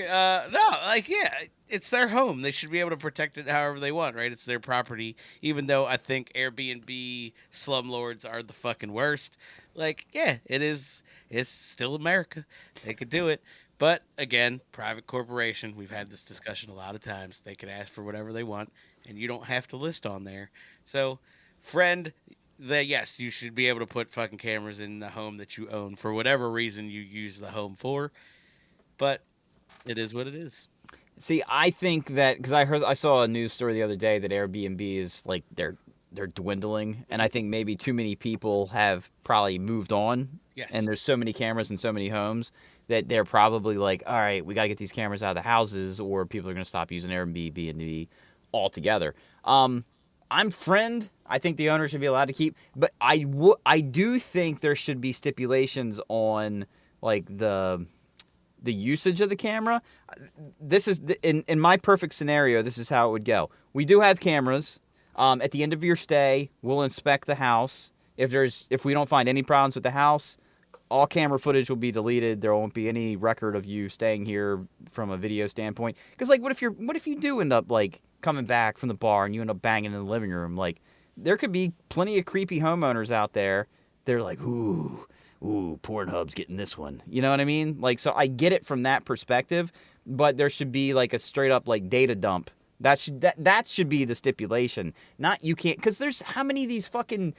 no, like, yeah, it's their home. They should be able to protect it however they want, right? It's their property. Even though I think Airbnb slumlords are the fucking worst. Like, yeah, it is. It's still America. They could do it. But again, private corporation. We've had this discussion a lot of times. They can ask for whatever they want, and you don't have to list on there. So, friend, yes, you should be able to put fucking cameras in the home that you own for whatever reason you use the home for. But it is what it is. See, I think that because I saw a news story the other day that Airbnb is like they're dwindling, and I think maybe too many people have probably moved on. Yes. And there's so many cameras in so many homes that they're probably like, all right, we got to get these cameras out of the houses, or people are going to stop using Airbnb altogether. I'm friend. I think the owner should be allowed to keep, but I do think there should be stipulations on like the usage of the camera. This is in my perfect scenario. This is how it would go. We do have cameras. At the end of your stay, we'll inspect the house. If we don't find any problems with the house, all camera footage will be deleted. There won't be any record of you staying here from a video standpoint. Because like, what if you do end up like coming back from the bar and you end up banging in the living room? Like, there could be plenty of creepy homeowners out there. They're like, ooh, Pornhub's getting this one. You know what I mean? Like, so I get it from that perspective, but there should be like a straight up like data dump. That should be the stipulation. Not you can't, because there's how many of these fucking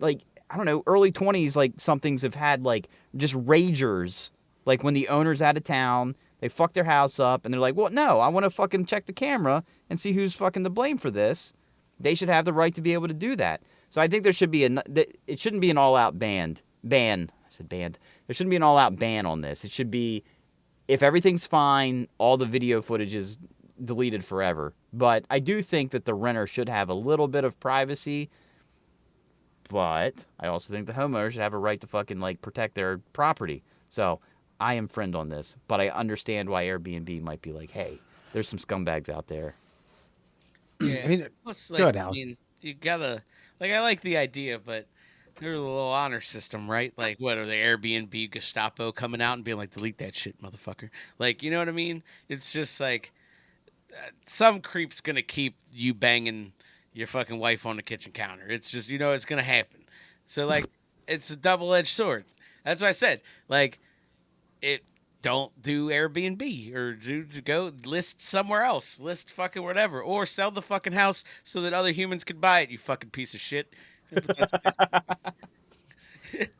like, I don't know, early 20s like somethings have had like just ragers. Like when the owner's out of town, they fuck their house up and they're like, well, no, I want to fucking check the camera and see who's fucking to blame for this. They should have the right to be able to do that. So I think there should be it shouldn't be an all-out ban. I said banned. There shouldn't be an all-out ban on this. It should be, if everything's fine, all the video footage is deleted forever. But I do think that the renter should have a little bit of privacy. But I also think the homeowner should have a right to fucking like protect their property. So I am friend on this, but I understand why Airbnb might be like, hey, there's some scumbags out there. Yeah. I mean, Plus, go ahead, Al. I mean, you gotta, like, I like the idea, but there's a little honor system, right? Like, what are the Airbnb Gestapo coming out and being like, delete that shit, motherfucker? Like, you know what I mean? It's just like, some creep's gonna keep you banging your fucking wife on the kitchen counter. It's just, it's gonna happen. So, like, it's a double-edged sword. That's what I said. Like, don't do Airbnb or go list somewhere else. List fucking whatever. Or sell the fucking house so that other humans could buy it, you fucking piece of shit.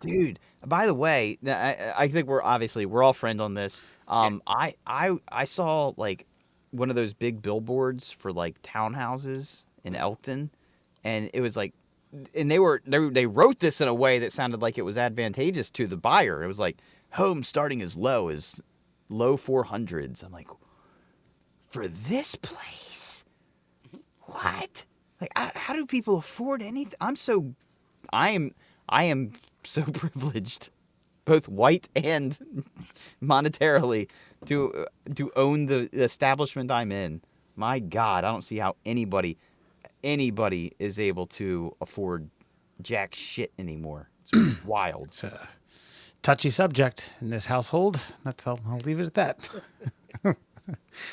Dude, by the way, I think we're all friend on this. I saw like one of those big billboards for like townhouses in Elkton, and it was like, and they wrote this in a way that sounded like it was advantageous to the buyer. It was like, home starting as low as low 400s. I'm like, for this place? What? Like, how do people afford anything? I am so privileged, both white and monetarily, to own the establishment I'm in. My God, I don't see how anybody is able to afford jack shit anymore. It's wild. touchy subject in this household. I'll leave it at that.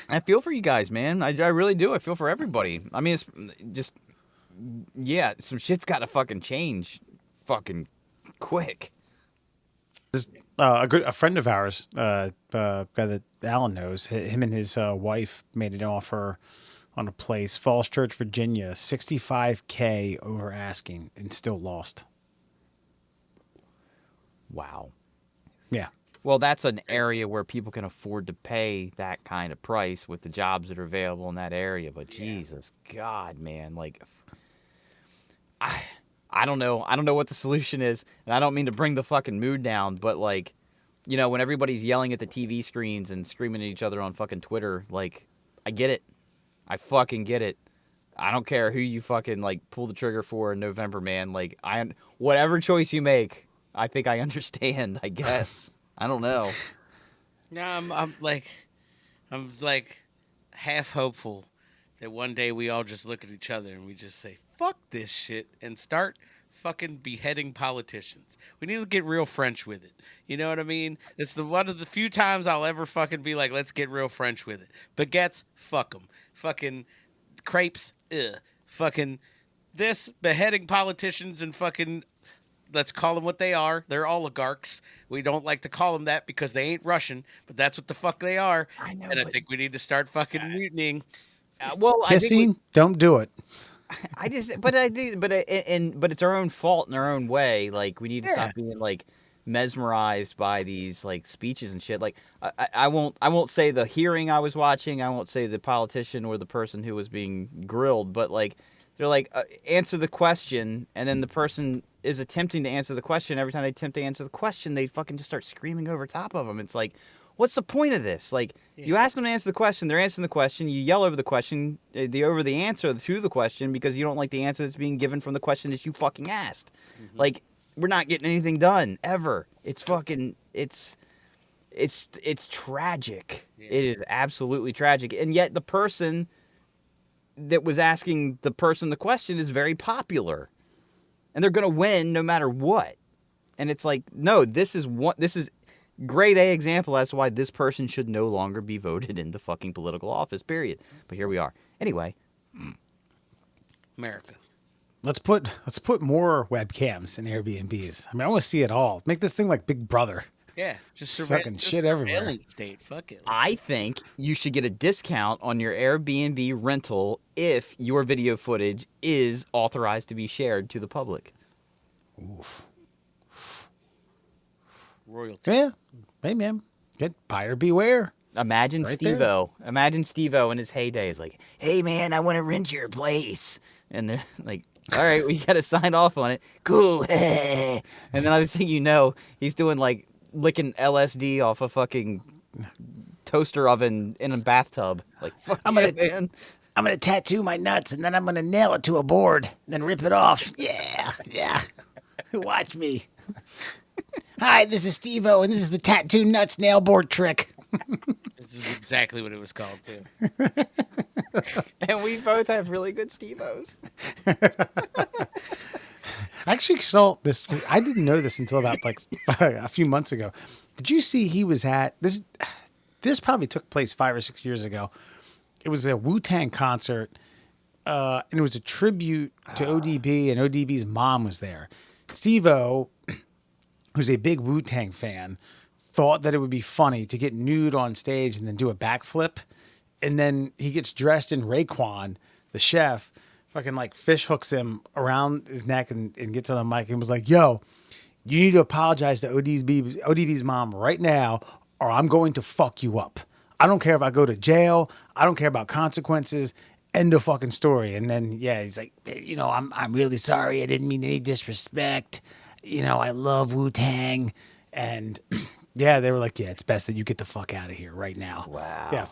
I feel for you guys, man. I really do. I feel for everybody. I mean, it's just, yeah, some shit's got to fucking change fucking quick. A friend of ours, guy that Alan knows, him and his wife made an offer on a place, Falls Church, Virginia, $65K over asking, and still lost. Wow. Yeah. Well, that's an area where people can afford to pay that kind of price with the jobs that are available in that area. But Jesus God, man, like, I don't know. I don't know what the solution is, and I don't mean to bring the fucking mood down, but like, you know, when everybody's yelling at the TV screens and screaming at each other on fucking Twitter, like, I get it. I fucking get it. I don't care who you fucking like pull the trigger for in November, man. Like, whatever choice you make, I think I understand. I guess. I don't know. No, I'm like half hopeful that one day we all just look at each other and we just say, fuck this shit, and start fucking beheading politicians. We need to get real French with it. You know what I mean? It's one of the few times I'll ever fucking be like, let's get real French with it. Baguettes, fuck them. Fucking crepes, ugh. Fucking this, beheading politicians and fucking, let's call them what they are. They're oligarchs. We don't like to call them that because they ain't Russian, but that's what the fuck they are. I know, and I think we need to start fucking mutinying. Well, Kissing, don't do it. I just, but I do, but it's our own fault in our own way. Like, we need to stop being like mesmerized by these like speeches and shit. Like, I won't say the hearing I was watching. I won't say the politician or the person who was being grilled. But like, they're like, answer the question, and then the person is attempting to answer the question. Every time they attempt to answer the question, they fucking just start screaming over top of them. It's like, what's the point of this? Like, you ask them to answer the question, they're answering the question, you yell over the question, over the answer to the question because you don't like the answer that's being given from the question that you fucking asked. Mm-hmm. Like, we're not getting anything done, ever. It's fucking, it's tragic. Yeah. It is absolutely tragic. And yet the person that was asking the person the question is very popular. And they're going to win no matter what. And it's like, no, this is grade A example as to why this person should no longer be voted into fucking political office, period. But here we are. Anyway. America. Let's put more webcams in Airbnbs. I mean, I want to see it all. Make this thing like Big Brother. Yeah, just fucking shit everywhere. State. Fuck it. I think you should get a discount on your Airbnb rental if your video footage is authorized to be shared to the public. Oof. Royalties. Yeah. Hey, man. Get buyer beware. Imagine right Steve-O. Imagine Steve-O in his heyday is like, hey, man, I want to rent your place. And they're like, all right, we got to sign off on it. Cool. And then I was thinking, you know, he's doing like licking LSD off a fucking toaster oven in a bathtub. Like, fuck man. I'm going to tattoo my nuts and then I'm going to nail it to a board and then rip it off. Yeah. Watch me. Hi, this is Steve-O, and this is the tattoo nuts nail board trick. This is exactly what it was called, too. And we both have really good Steve-Os. I actually saw this. I didn't know this until about like a few months ago. Did you see he was at this? This probably took place 5 or 6 years ago. It was a Wu-Tang concert, and it was a tribute to ODB, and ODB's mom was there. Steve-O, who's a big Wu-Tang fan, thought that it would be funny to get nude on stage and then do a backflip. And then he gets dressed in Raekwon, the chef, fucking like fish hooks him around his neck and gets on the mic and was like, yo, you need to apologize to ODB's mom right now or I'm going to fuck you up. I don't care if I go to jail. I don't care about consequences. End of fucking story. And then, yeah, he's like, you know, I'm really sorry. I didn't mean any disrespect. You know, I love Wu-Tang. And yeah, they were like, yeah, it's best that you get the fuck out of here right now. Wow. Yeah.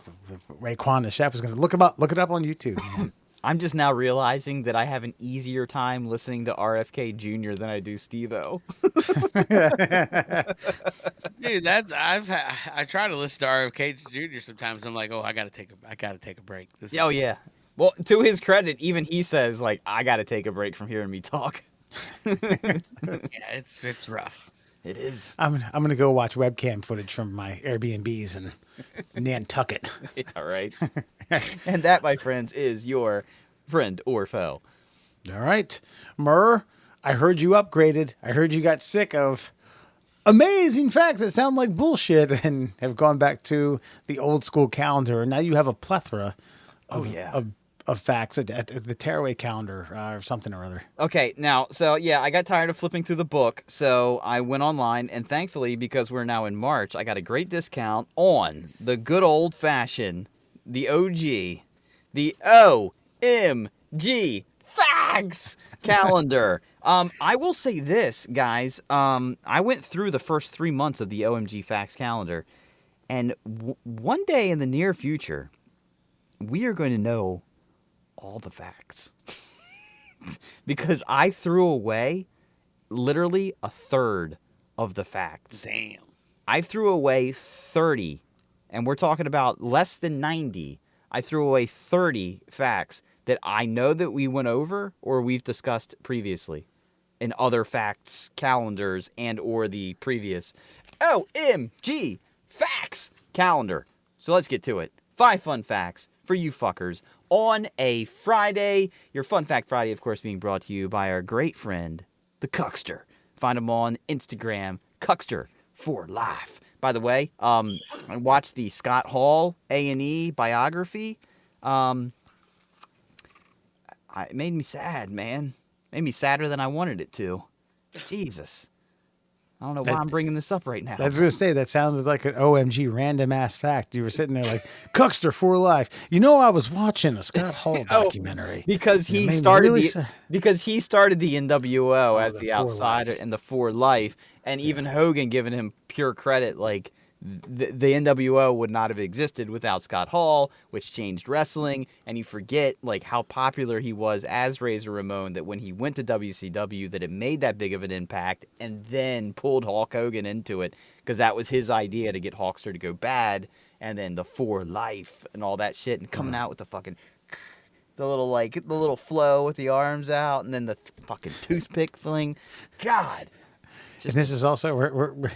Raekwon, the chef, was going to look it up on YouTube. I'm just now realizing that I have an easier time listening to RFK Jr. than I do Steve-O. Dude, I try to listen to RFK Jr. sometimes. I'm like, oh, I gotta take a break. Yeah. Well, to his credit, even he says like, I gotta take a break from hearing me talk. Yeah, it's rough. It is. I'm gonna go watch webcam footage from my Airbnbs in Nantucket. Yeah, right. And that, my friends, is your friend or foe. All right, Murr. I heard you upgraded. I heard you got sick of amazing facts that sound like bullshit and have gone back to the old school calendar. And now you have a plethora of facts at the tearaway calendar or something or other. Okay, now, so yeah, I got tired of flipping through the book, so I went online, and thankfully, because we're now in March, I got a great discount on the good old-fashioned, the OG, the OMG Facts calendar. I will say this, guys. I went through the first 3 months of the OMG Facts calendar, and one day in the near future, we are going to know all the facts. Because I threw away literally a third of the facts. Damn. I threw away 30, and we're talking about less than 90. I threw away 30 facts that I know that we went over or we've discussed previously in other facts calendars and or the previous OMG Facts calendar. So let's get to it. 5 fun facts for you fuckers on a Friday. Your Fun Fact Friday, of course, being brought to you by our great friend, the Cuckster. Find him on Instagram, Cuckster for life. By the way, I watched the Scott Hall A&E biography. It made me sad, man. Made me sadder than I wanted it to. Jesus. I don't know why I'm bringing this up right now. I was going to say, that sounded like an OMG random ass fact. You were sitting there like, Cuckster for life. You know, I was watching a Scott Hall documentary. Because he started because he started the NWO as the outsider and the For Life, and even Hogan giving him pure credit, like the NWO would not have existed without Scott Hall, which changed wrestling. And you forget like how popular he was as Razor Ramon, that when he went to WCW, that it made that big of an impact, and then pulled Hulk Hogan into it because that was his idea to get Hulkster to go bad, and then the For Life and all that shit, and coming out with the fucking the little flow with the arms out, and then the fucking toothpick fling. God. And this is also we're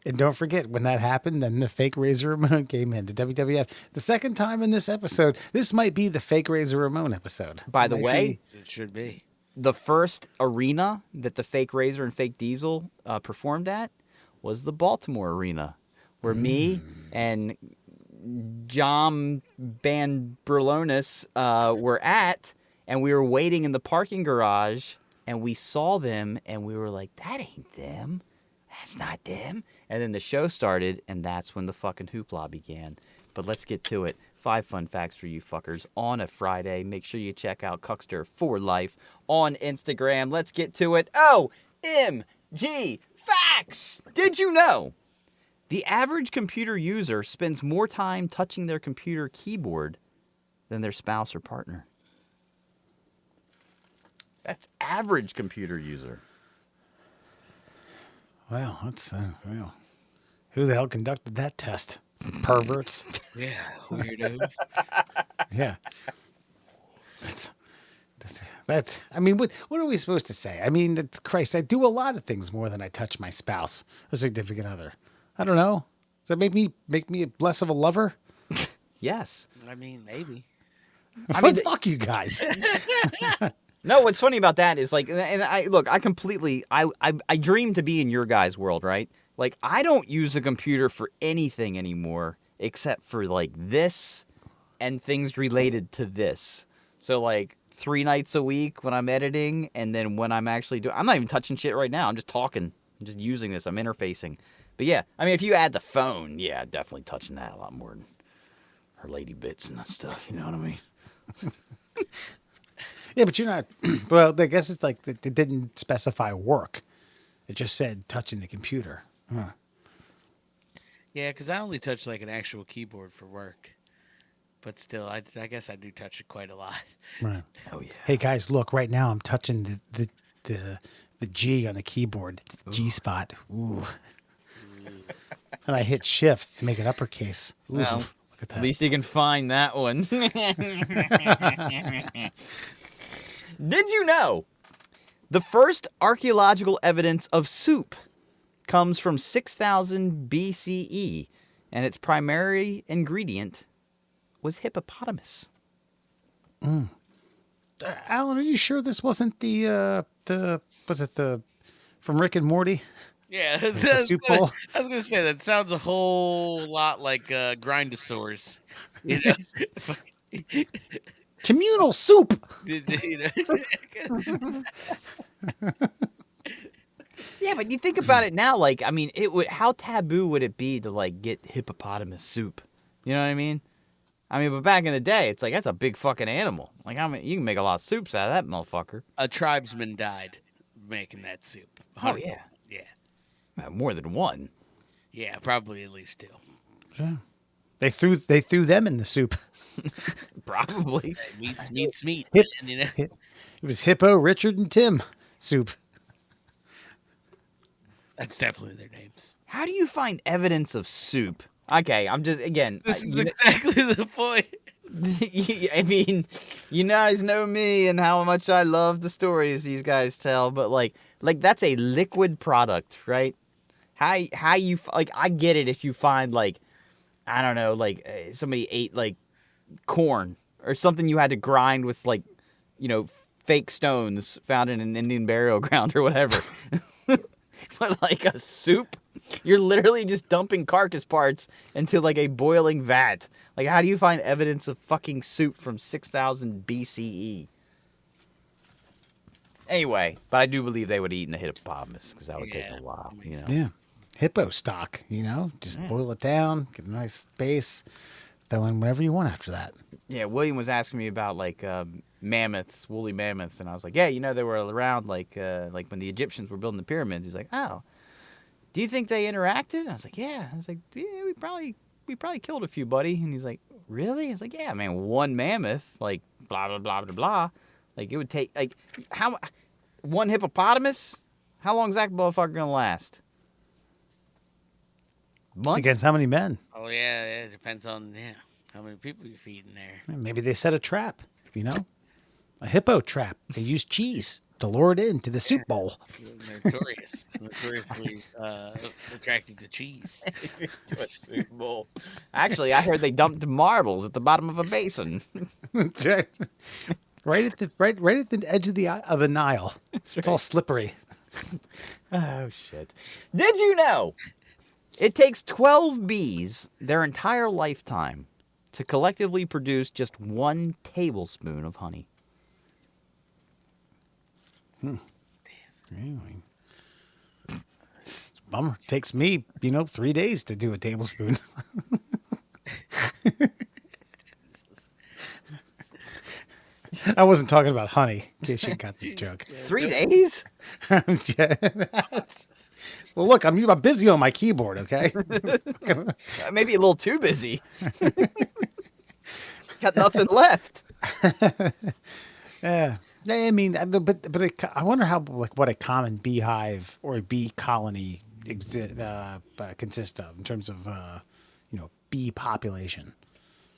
and don't forget, when that happened, then the fake Razor Ramon came into WWF. The second time in this episode, this might be the fake Razor Ramon episode. By the way, it should be. The first arena that the fake Razor and fake Diesel performed at was the Baltimore Arena, where me and John Van Berlonis were at, and we were waiting in the parking garage, and we saw them, and we were like, that ain't them. That's not them. And then the show started, and that's when the fucking hoopla began. But let's get to it. 5 fun facts for you fuckers on a Friday. Make sure you check out Cuckster for Life on Instagram. Let's get to it. OMG Facts! Did you know the average computer user spends more time touching their computer keyboard than their spouse or partner? That's average computer user. Well, that's well. Who the hell conducted that test? Some perverts. Yeah, weirdos. Yeah. That's. I mean, what are we supposed to say? I mean, Christ, I do a lot of things more than I touch my spouse or significant other. I don't know. Does that make me less of a lover? Yes. I mean, maybe. I mean, fuck you guys. No, what's funny about that is like, and I dream to be in your guys' world, right? Like, I don't use a computer for anything anymore except for like this and things related to this. So like 3 nights a week when I'm editing, and then when I'm actually doing, I'm not even touching shit right now. I'm just talking. I'm just using this. I'm interfacing. But yeah, I mean, if you add the phone, yeah, definitely touching that a lot more than her lady bits and stuff. You know what I mean? Yeah, but you're not. Well, I guess it's like it didn't specify work. It just said touching the computer. Huh. Yeah, because I only touch like an actual keyboard for work. But still, I guess I do touch it quite a lot. Right. Oh yeah. Hey guys, look! Right now, I'm touching the G on the keyboard. It's the G spot. Ooh. And I hit Shift to make it uppercase. Ooh. Well, Look at that. at least you can find that one. Did you know the first archaeological evidence of soup comes from 6000 BCE, and its primary ingredient was hippopotamus. Alan, are you sure this wasn't the from Rick and Morty? Yeah, The soup bowl? I was gonna say that sounds a whole lot like Grindosaurus. You know, Communal soup. You know? Yeah, but you think about it now, like, I mean, it would. How taboo would it be to like get hippopotamus soup? You know what I mean? But back in the day, it's like that's a big fucking animal. Like, I mean, you can make a lot of soups out of that motherfucker. A tribesman died making that soup. Oh yeah, Yeah, more than one. yeah, probably at least 2. Yeah. They threw them in the soup. Probably. Meat's meat. Hip- Man, you know? It was Hippo, Richard, and Tim soup. That's definitely their names. How do you find evidence of soup? Okay, I'm just again. This is exactly the point. I mean, you guys know me and how much I love the stories these guys tell, but like that's a liquid product, right? How you like? I get it if you find like, I don't know, like somebody ate like corn or something you had to grind with like, fake stones found in an Indian burial ground or whatever. But like a soup, you're literally just dumping carcass parts into like a boiling vat. Like, how do you find evidence of fucking soup from 6000 BCE? Anyway, but I do believe they would have eaten a hippopotamus because that would take a while. Yeah. Hippo stock, just boil it down, get a nice base, throw in whatever you want after that. Yeah, William was asking me about like mammoths, woolly mammoths, and I was like, yeah, they were around like when the Egyptians were building the pyramids. He's like, oh, do you think they interacted? I was like, yeah. I was like, yeah, we probably killed a few, buddy. And he's like, really? I was like, yeah, man, one mammoth, like blah blah blah blah blah. Like it would take like one hippopotamus? How long is that motherfucker gonna last? Month? Against how many men? Oh yeah, it depends on how many people you're feeding there. Maybe they set a trap, a hippo trap. They use cheese to lure it into the soup bowl. Notoriously attracted to cheese. Actually, I heard they dumped marbles at the bottom of a basin. That's right. Right at the edge of the Nile. It's all slippery. Oh shit! Did you know it takes 12 bees their entire lifetime to collectively produce just 1 tablespoon of honey? Damn. It's a bummer. It takes me, 3 days to do a tablespoon. I wasn't talking about honey, in case you got the joke. 3 days? Well, look, I'm busy on my keyboard, okay? Maybe a little too busy. Got nothing left. Yeah. I mean, but I wonder how, like, what a common beehive or a bee colony consists of in terms of, bee population.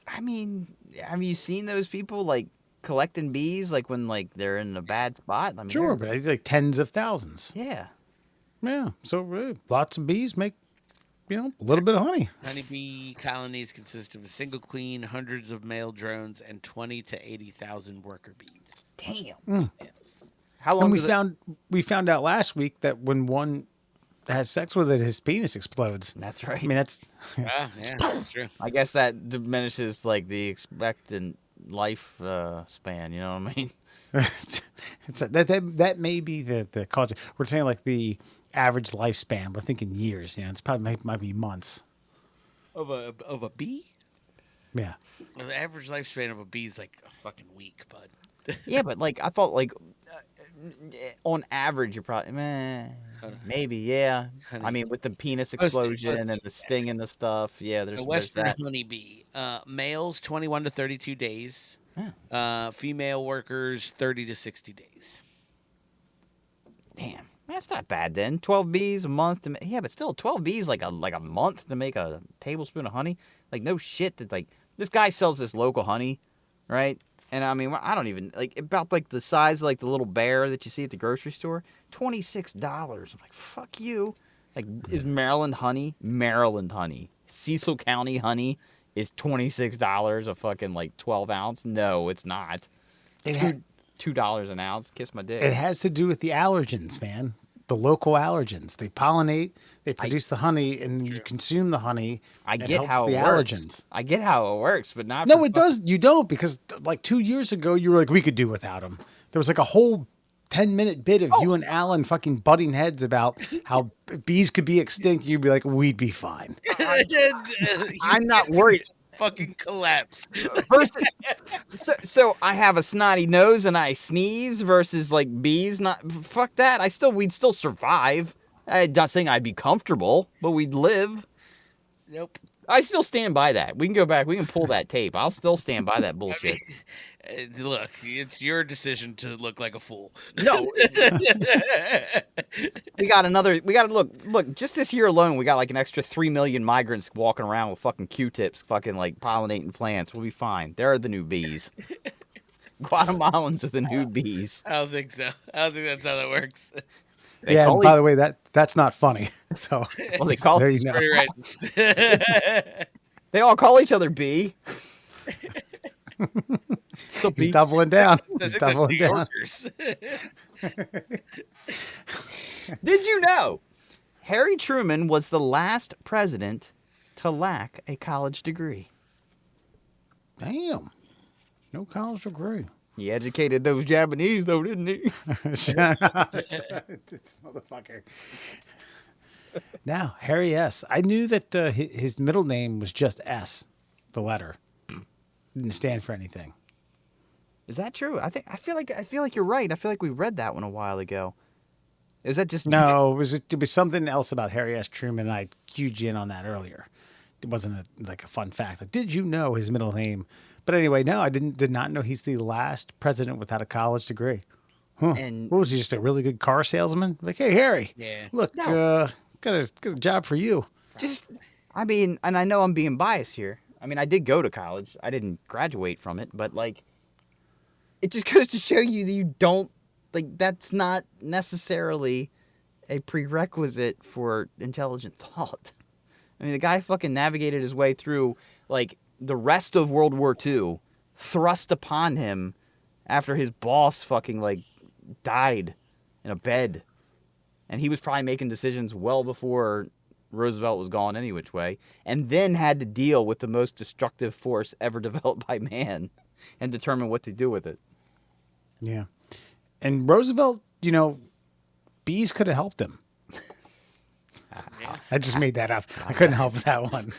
I mean, have you seen those people like collecting bees, like when like they're in a bad spot? I mean, Sure, but it's like tens of thousands. yeah. Yeah. So lots of bees make, a little bit of honey. Honeybee colonies consist of a single queen, hundreds of male drones, and 20 to 80,000 worker bees. Damn. Yes. How long? And we found out last week that when one has sex with it, his penis explodes. That's right. I mean, that's Yeah, that's true. I guess that diminishes like the expected life span. You know what I mean? that may be the cause. We're saying like the average lifespan. We're thinking years. It's probably might be months. Of a bee? Yeah. Well, the average lifespan of a bee is like a fucking week, bud. Yeah, but like I thought, like on average, you're probably maybe, yeah. I mean, with the penis explosion and the sting and the stuff, yeah. There's A Western that. honeybee. Males 21 to 32 days. Yeah. Female workers 30 to 60 days. Damn, that's not bad then. 12 bees a month to yeah, but still 12 bees like a month to make a tablespoon of honey. Like no shit that like this guy sells this local honey, right? And I mean, I don't even like about like the size of like the little bear that you see at the grocery store. $26. I'm like, fuck you. Like, is Maryland honey? Maryland honey. Cecil County honey is $26 a fucking like 12 ounce. No, it's not. It ha- $2 an ounce. Kiss my It dick. has to do with the allergens, man. The local allergens. They pollinate, they produce the honey, and you consume the honey. I It get helps how the it works. allergens. I get how it works, but not. No, for it does. You don't, because like 2 years ago, you were like, we could do without them. There was like a whole 10-minute bit of you and Alan fucking butting heads about how bees could be extinct. You'd be like, we'd be fine. I'm not worried. Fucking collapse. Versus, so I have a snotty nose and I sneeze versus like bees. Not fuck that. We'd still survive. I'm not saying I'd be comfortable, but we'd live. Nope. I still stand by that. We can go back. We can pull that tape. I'll still stand by that bullshit. Look, it's your decision to look like a fool. No, we got look. Just this year alone, we got like an extra 3 million migrants walking around with fucking Q-tips, fucking like pollinating plants. We'll be fine. They're the new bees. Guatemalans are the new bees. I don't think so. I don't think that's how that works. Yeah, and by the way, that's not funny. So, Well, they call there it you know. Pretty racist. They all call each other B. So He's B. doubling down. I He's think that's doubling New down. Yorkers. Did you know Harry Truman was the last president to lack a college degree? Damn. No college degree. He educated those Japanese, though, didn't he? Shut up. This motherfucker. Now, Harry S. I knew that his middle name was just S, the letter. Didn't stand for anything. Is that true? I feel like you're right. I feel like we read that one a while ago. Is that just No, it was something else about Harry S. Truman, and I cued you in on that earlier. It wasn't like a fun fact. Like, did you know his middle name? But anyway, no, I did not know he's the last president without a college degree. Huh. And- What was he, just a really good car salesman? Like, hey, Harry, Yeah. look, No. got a job for you. just? I mean, and I know I'm being biased here. I mean, I did go to college. I didn't graduate from it, but like, it just goes to show you that you don't like. That's not necessarily a prerequisite for intelligent thought. I mean, the guy fucking navigated his way through like the rest of World War II, thrust upon him after his boss fucking like died in a bed, and he was probably making decisions well before Roosevelt was gone any which way, and then had to deal with the most destructive force ever developed by man and determine what to do with it. Yeah. And Roosevelt, bees could have helped him. I just made that up. I couldn't help that one.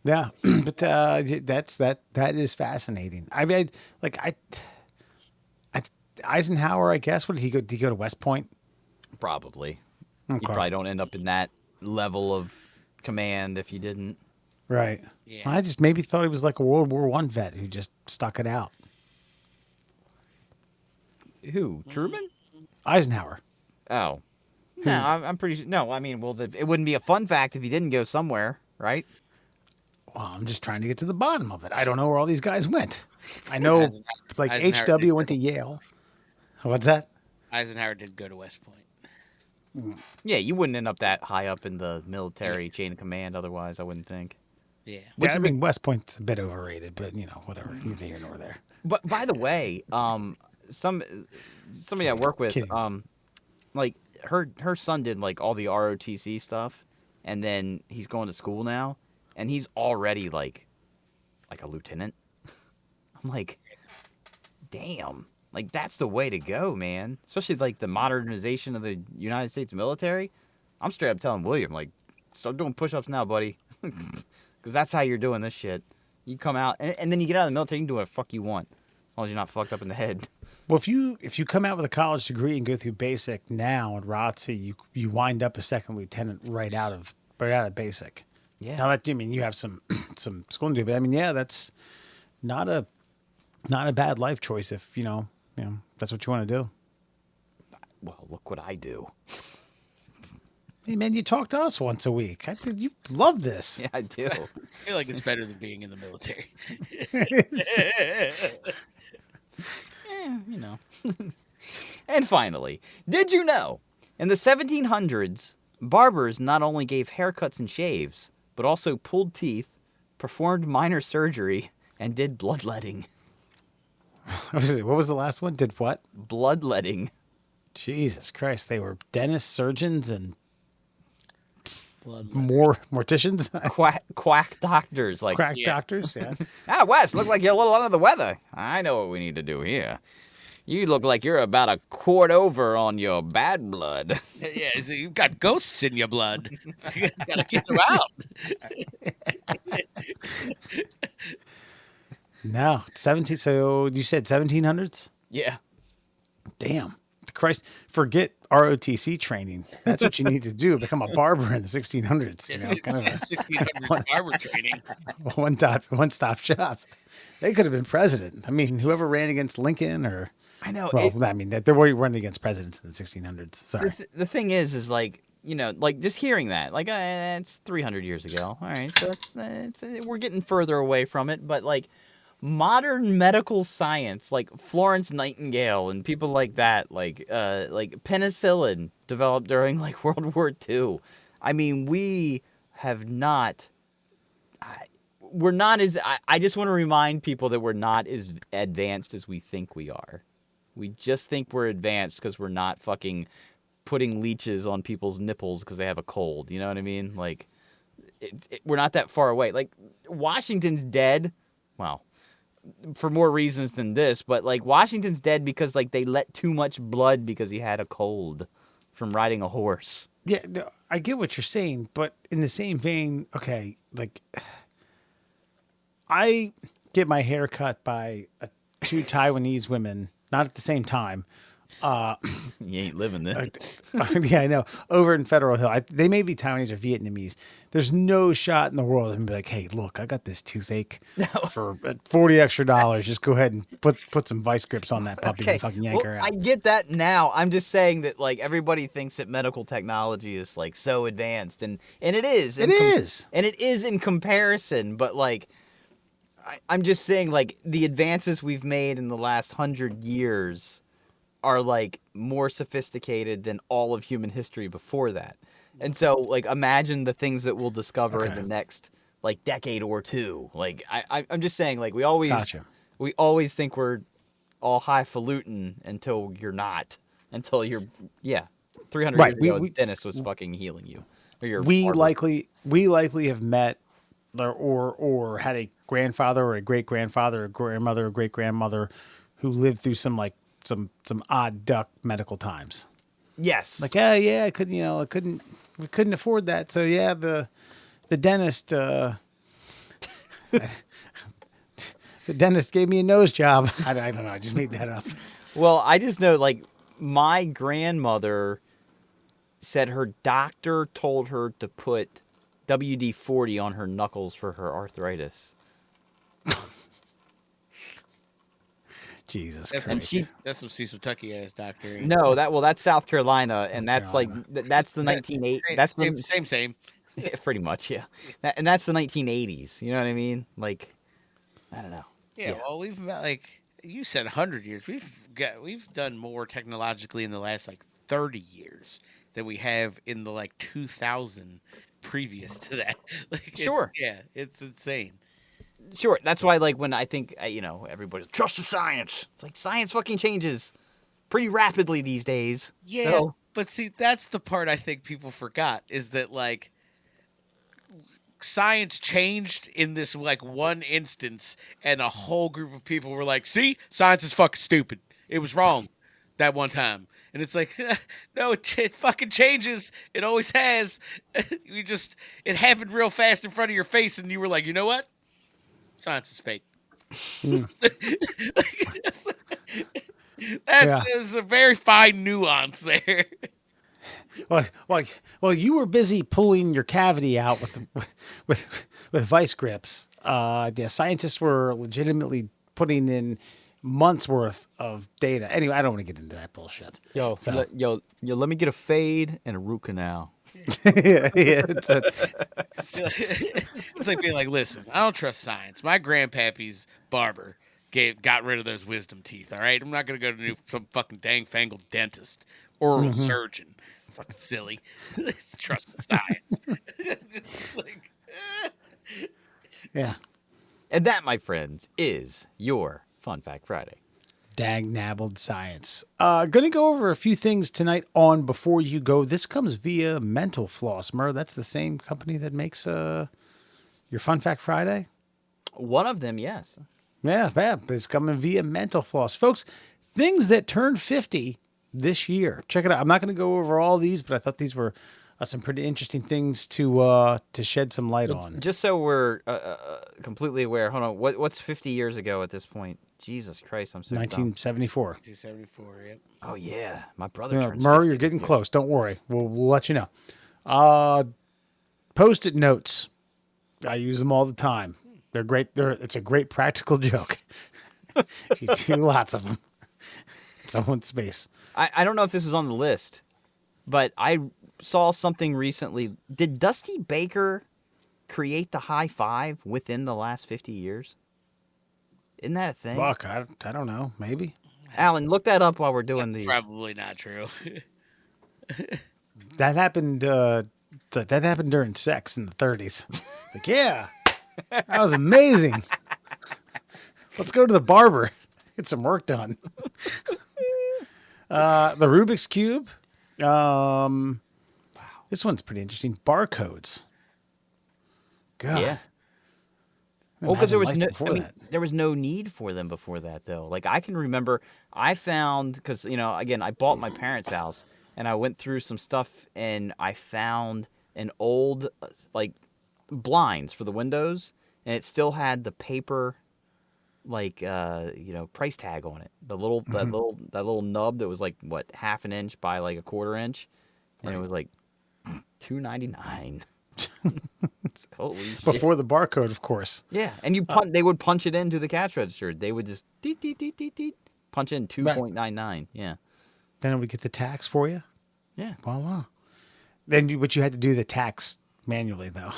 Yeah, but that is fascinating. I mean, Eisenhower, I guess. What did he go? Did he go to West Point? Probably. Okay. You probably don't end up in that level of command if you didn't. Right. Yeah. I just maybe thought he was like a World War I vet who just stuck it out. Who? Truman? Eisenhower. Oh. No, I'm pretty sure. No, I mean, well, it wouldn't be a fun fact if he didn't go somewhere, right? Well, I'm just trying to get to the bottom of it. I don't know where all these guys went. I know, like Eisenhower HW went to Yale. What's that? Eisenhower did go to West Point. Yeah, you wouldn't end up that high up in the military chain of command otherwise, I wouldn't think. Yeah. Yeah, I mean, West Point's a bit overrated, but whatever. Neither here nor there. But by the way, somebody I work with, Kidding. like her son did like all the ROTC stuff, and then he's going to school now, and he's already like a lieutenant. I'm like, damn, like that's the way to go, man. Especially like the modernization of the United States military. I'm straight up telling William, like, start doing push-ups now, buddy, because that's how you're doing this shit. You come out, and then you get out of the military, you can do whatever the fuck you want. As long as you're not fucked up in the head. Well, if you come out with a college degree and go through basic now at ROTC, you wind up a second lieutenant right out of basic. Yeah. Now that you have some schooling to do, but I mean, yeah, that's not a bad life choice if that's what you want to do. Well, look what I do. Hey man, you talk to us once a week. You love this. Yeah, I do. I feel like it's better than being in the military. And finally, did you know In the 1700s, barbers not only gave haircuts and shaves, but also pulled teeth, performed minor surgery, and did bloodletting. What was the last one? Did what? Bloodletting. Jesus Christ. They were dentists, surgeons, and Blood. more morticians. Quack doctors. Like, Crack doctors. Yeah. Wes, look like you're a little under the weather. I know what we need to do here. You look like you're about a quart over on your bad blood. Yeah, so you've got ghosts in your blood. You gotta get them out. No. 17. So you said 1700s? Yeah. Damn. Christ. Forget ROTC training. That's what you need to do. Become a barber in the 1600s. You know, kind of a 1600 barber training. one-stop shop. They could have been president. I mean, whoever ran against Lincoln or... I know. Well, I mean, they were running against presidents in the 1600s. Sorry. The thing is like, you know, like just hearing that, like, it's 300 years ago. All right, so we're getting further away from it. But like modern medical science, like Florence Nightingale and people like that, like penicillin developed during like World War II. I mean, we have not. We're not as. I just want to remind people that we're not as advanced as we think we are. We just think we're advanced because we're not fucking putting leeches on people's nipples because they have a cold. You know what I mean? Like, we're not that far away. Like, Washington's dead. Well, for more reasons than this, but like Washington's dead because like they let too much blood because he had a cold from riding a horse. Yeah, no, I get what you're saying, but in the same vein, okay, like I get my hair cut by two Taiwanese women, not at the same time. You ain't living there. Yeah, I know. Over in Federal Hill, they may be Taiwanese or Vietnamese. There's no shot in the world of them be like, "Hey, look, I got this toothache for $40 extra. Just go ahead and put some vice grips on that puppy and fucking yank her out." I get that now. I'm just saying that like everybody thinks that medical technology is like so advanced, and it is. It is, and it is in comparison. But like, I'm just saying like the advances we've made in the last 100 years are like more sophisticated than all of human history before that. And so like imagine the things that we'll discover in the next like decade or two. Like I'm just saying like we always think we're all highfalutin until you're not. Until you're 300 years ago Dennis was fucking healing you. Or your we likely have met or had a grandfather or a great grandfather or grandmother or great grandmother who lived through some odd duck medical times. Yes. Like, I couldn't, we couldn't afford that. So yeah, the dentist, the dentist gave me a nose job. I don't know. I just made that up. Well, I just know like my grandmother said her doctor told her to put WD-40 on her knuckles for her arthritis. Jesus That's Christ. That's some Cecil Tucky ass doctor. No, that's South Carolina, and that's like that's the 1980s. That's the same. Yeah, pretty much, yeah. And that's the 1980s. You know what I mean? Like, I don't know. Yeah. Well, we've like you said, 100 years. We've done more technologically in the last like 30 years than we have in the like 2000 previous to that. Like, sure. It's insane. Sure, that's why, like, when I think, everybody's trust the science. It's like science fucking changes pretty rapidly these days. Yeah, so. But see, that's the part I think people forgot is that, like, science changed in this, like, one instance, and a whole group of people were like, see, science is fucking stupid. It was wrong that one time. And it's like, no, it fucking changes. It always has. It happened real fast in front of your face, and you were like, you know what? Science is fake. That's a very fine nuance there. Well, you were busy pulling your cavity out with vice grips. Scientists were legitimately putting in months worth of data. Anyway, I don't want to get into that bullshit. Yo, let me get a fade and a root canal. It's like being like, listen, I don't trust science. My grandpappy's barber got rid of those wisdom teeth. All right, I'm not gonna go to some fucking dang fangled dentist, oral surgeon. fucking silly. It's trust the science. It's like, Yeah. And that, my friends, is your Fun Fact Friday. Dag nabbled science. Gonna go over a few things tonight on Before You Go. This comes via Mental Floss. Mur, that's the same company that makes your Fun Fact Friday? One of them, yes. Yeah, it's coming via Mental Floss. Folks, things that turned 50 this year. Check it out. I'm not going to go over all these, but I thought these were some pretty interesting things to shed some light on. Just so we're completely aware, hold on. What's 50 years ago at this point? Jesus Christ, I'm so dumb. 1974. 274, yep. Oh, yeah. My brother Yeah, turns Murr, 50 you're getting this year. close. Don't worry. We'll let you know. Post-it notes. I use them all the time. They're great. It's a great practical joke. You do lots of them. Someone's space. I don't know if this is on the list, but I saw something recently. Did Dusty Baker create the high five within the last 50 years? Isn't that a thing? Fuck, I don't know. Maybe. Alan, look that up while we're doing That's these. probably not true. That happened. That happened during sex in the 30s. Like, yeah, that was amazing. Let's go to the barber, get some work done. The Rubik's Cube. This one's pretty interesting. Barcodes. God. Yeah. Well, because Imagine life before that. there was no need for them before that, though. Like, I can remember I found, because, again, I bought my parents' house, and I went through some stuff, and I found an old, like, blinds for the windows, and it still had the paper, like, price tag on it. The little, that little nub that was, like, what, half an inch by, like, a quarter inch, and it was, like, $2.99. Holy shit. Before the barcode, of course. Yeah, and they would punch it into the cash register. They would just deet, deet, deet, deet, deet, punch in 2.99. Yeah. Then it would get the tax for you. Yeah. Voila. Then but you had to do the tax manually, though.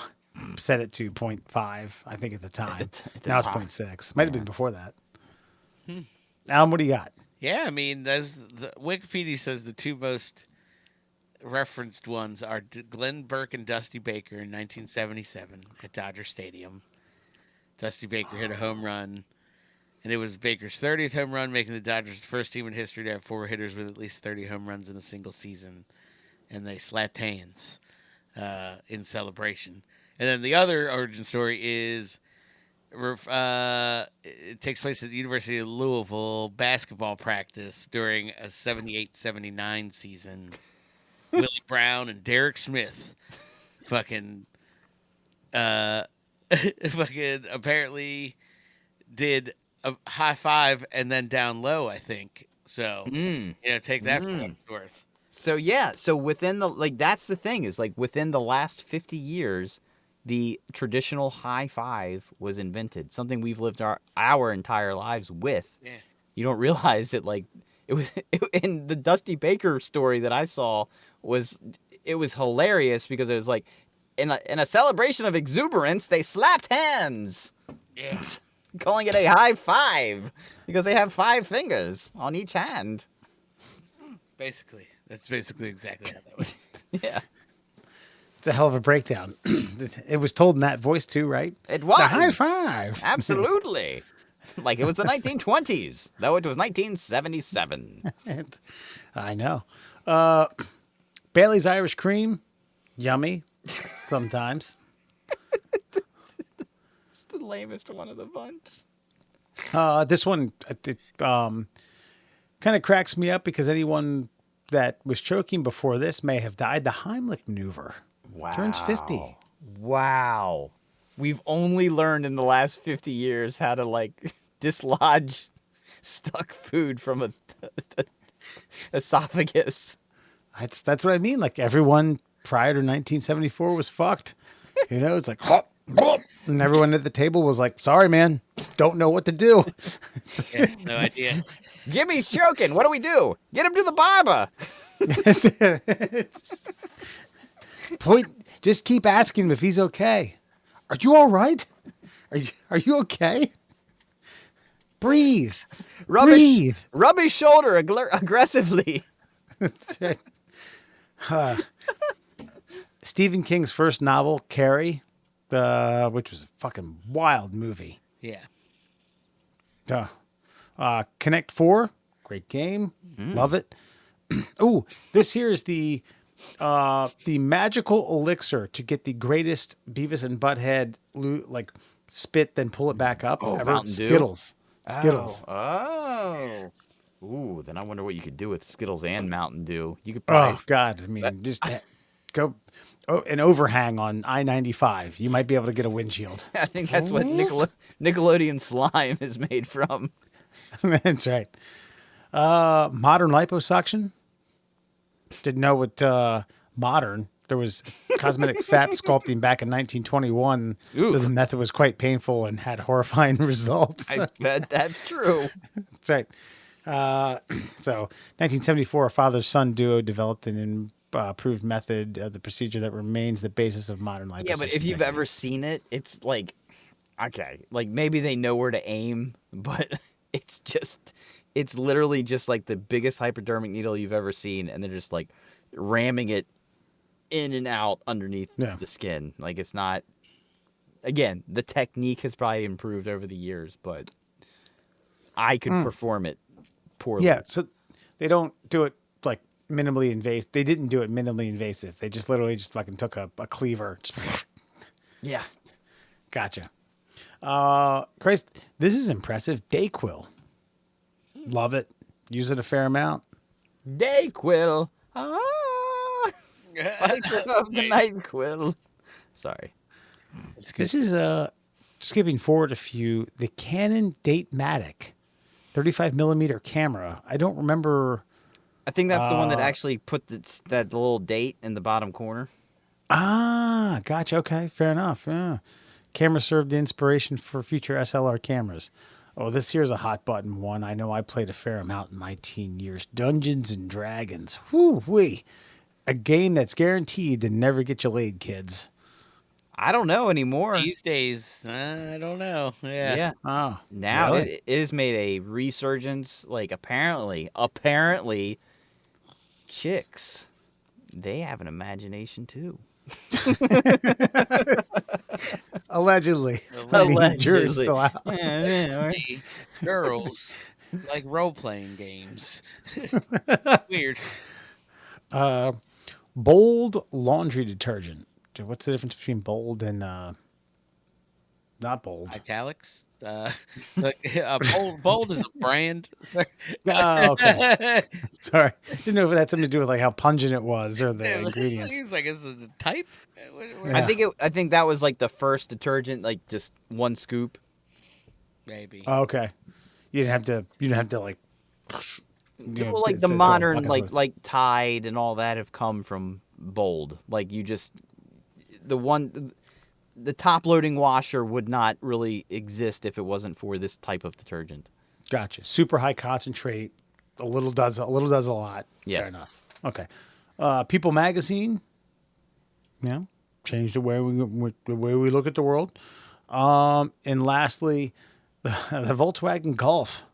Set it to 0.5, I think, at the time. At the now it's top. 0.6. Might have been before that. Alan, what do you got? Yeah, I mean, the Wikipedia says the two most referenced ones are Glenn Burke and Dusty Baker in 1977 at Dodger Stadium. Dusty Baker hit a home run, and it was Baker's 30th home run, making the Dodgers the first team in history to have four hitters with at least 30 home runs in a single season. And they slapped hands in celebration. And then the other origin story is it takes place at the University of Louisville basketball practice during a 78-79 season. Willie Brown and Derek Smith fucking apparently did a high five and then down low, I think. So, take that for what it's worth. So, yeah. So, within that's the thing is, like, within the last 50 years, the traditional high five was invented. Something we've lived our entire lives with. Yeah. You don't realize that, like, in the Dusty Baker story that I saw it was hilarious because it was like in a celebration of exuberance, they slapped hands. Yeah. Calling it a high five because they have 5 fingers on each hand. Basically. That's basically exactly how that went. Yeah. It's a hell of a breakdown. It was told in that voice, too, right? It was. The high five. Absolutely. Like it was the 1920s, though it was 1977. I know. Bailey's Irish Cream, yummy sometimes. It's the lamest one of the bunch. This one kind of cracks me up because anyone that was choking before this may have died. The Heimlich maneuver turns 50. Wow. We've only learned in the last 50 years how to, like, dislodge stuck food from a esophagus. That's what I mean. Like, everyone prior to 1974 was fucked. It's like, hop, hop, and everyone at the table was like, sorry, man, don't know what to do. Yeah, no idea. Jimmy's choking. What do we do? Get him to the barber. Just keep asking him if he's okay. Are you all right? Are you okay? Breathe. Breathe. Rub his shoulder aggressively. Stephen King's first novel, Carrie, which was a fucking wild movie. Yeah. Connect 4, great game. Love it. Oh, this here is the magical elixir to get the greatest Beavis and Butthead like spit, then pull it back up. Oh, ever. Mountain Dew? Skittles. Skittles. Oh. Ooh, then I wonder what you could do with Skittles and Mountain Dew. You could probably. Oh God! I mean, just go an overhang on I-95. You might be able to get a windshield. I think that's what Nickelodeon slime is made from. That's right. Modern liposuction. Didn't know what modern. There was cosmetic fat sculpting back in 1921. Ooh. The method was quite painful and had horrifying results. I bet that's true. That's right. So, 1974, a father-son duo developed an improved method of the procedure that remains the basis of modern liposuction. Yeah, but if you've ever seen it, it's like, okay, like maybe they know where to aim, but it's literally just like the biggest hypodermic needle you've ever seen, and they're just like ramming it in and out underneath the skin. Like, it's not, again, the technique has probably improved over the years, but I could perform it poorly. Yeah, so they don't do it like minimally invasive. They didn't do it minimally invasive. They just literally just fucking took a cleaver. Yeah. Gotcha. Christ, this is impressive. Dayquil. Love it. Use it a fair amount. Dayquil. Fighter of the Nightquill. Sorry. This is skipping forward a few. The Canon Datematic 35 millimeter camera. I don't remember. I think that's the one that actually put that little date in the bottom corner. Ah, gotcha. Okay, fair enough. Yeah. Camera served the inspiration for future SLR cameras. Oh, this here's a hot button one. I know I played a fair amount in my teen years. Dungeons and Dragons. Whoo-wee. A game that's guaranteed to never get you laid, kids. I don't know anymore. These days, I don't know. Yeah. Yeah. Oh, Now really? it has made a resurgence. Like, apparently, chicks, they have an imagination too. Allegedly. Jury's still out. Hey, girls like role-playing games. Weird. Bold laundry detergent. What's the difference between bold and not bold? Italics. Bold is a brand. Oh, okay. Sorry. Didn't know if that had something to do with like how pungent it was or the ingredients. Seems like it's a type. Yeah. I think that was like the first detergent, like just one scoop. Maybe. Oh, okay. You didn't have to like. Well, like the modern, like Tide and all that have come from Bold. Like, you just the top loading washer would not really exist if it wasn't for this type of detergent. Gotcha. Super high concentrate. A little does a lot. Yes. Fair enough. Okay. People Magazine. Yeah. Changed the way we look at the world. And lastly, the Volkswagen Golf.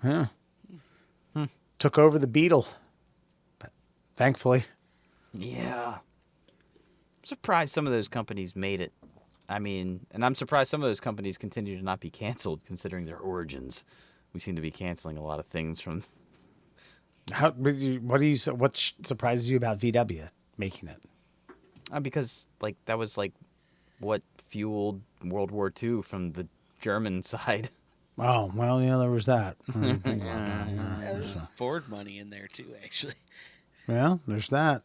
Yeah. Took over the Beetle. Thankfully. Yeah. I'm surprised some of those companies made it. I mean, and I'm surprised some of those companies continue to not be canceled, considering their origins. We seem to be canceling a lot of things from. What surprises you about VW making it? Because like that was like what fueled World War II from the German side. Oh, well, yeah, there was that. There's Ford money in there too, actually. Well, there's that.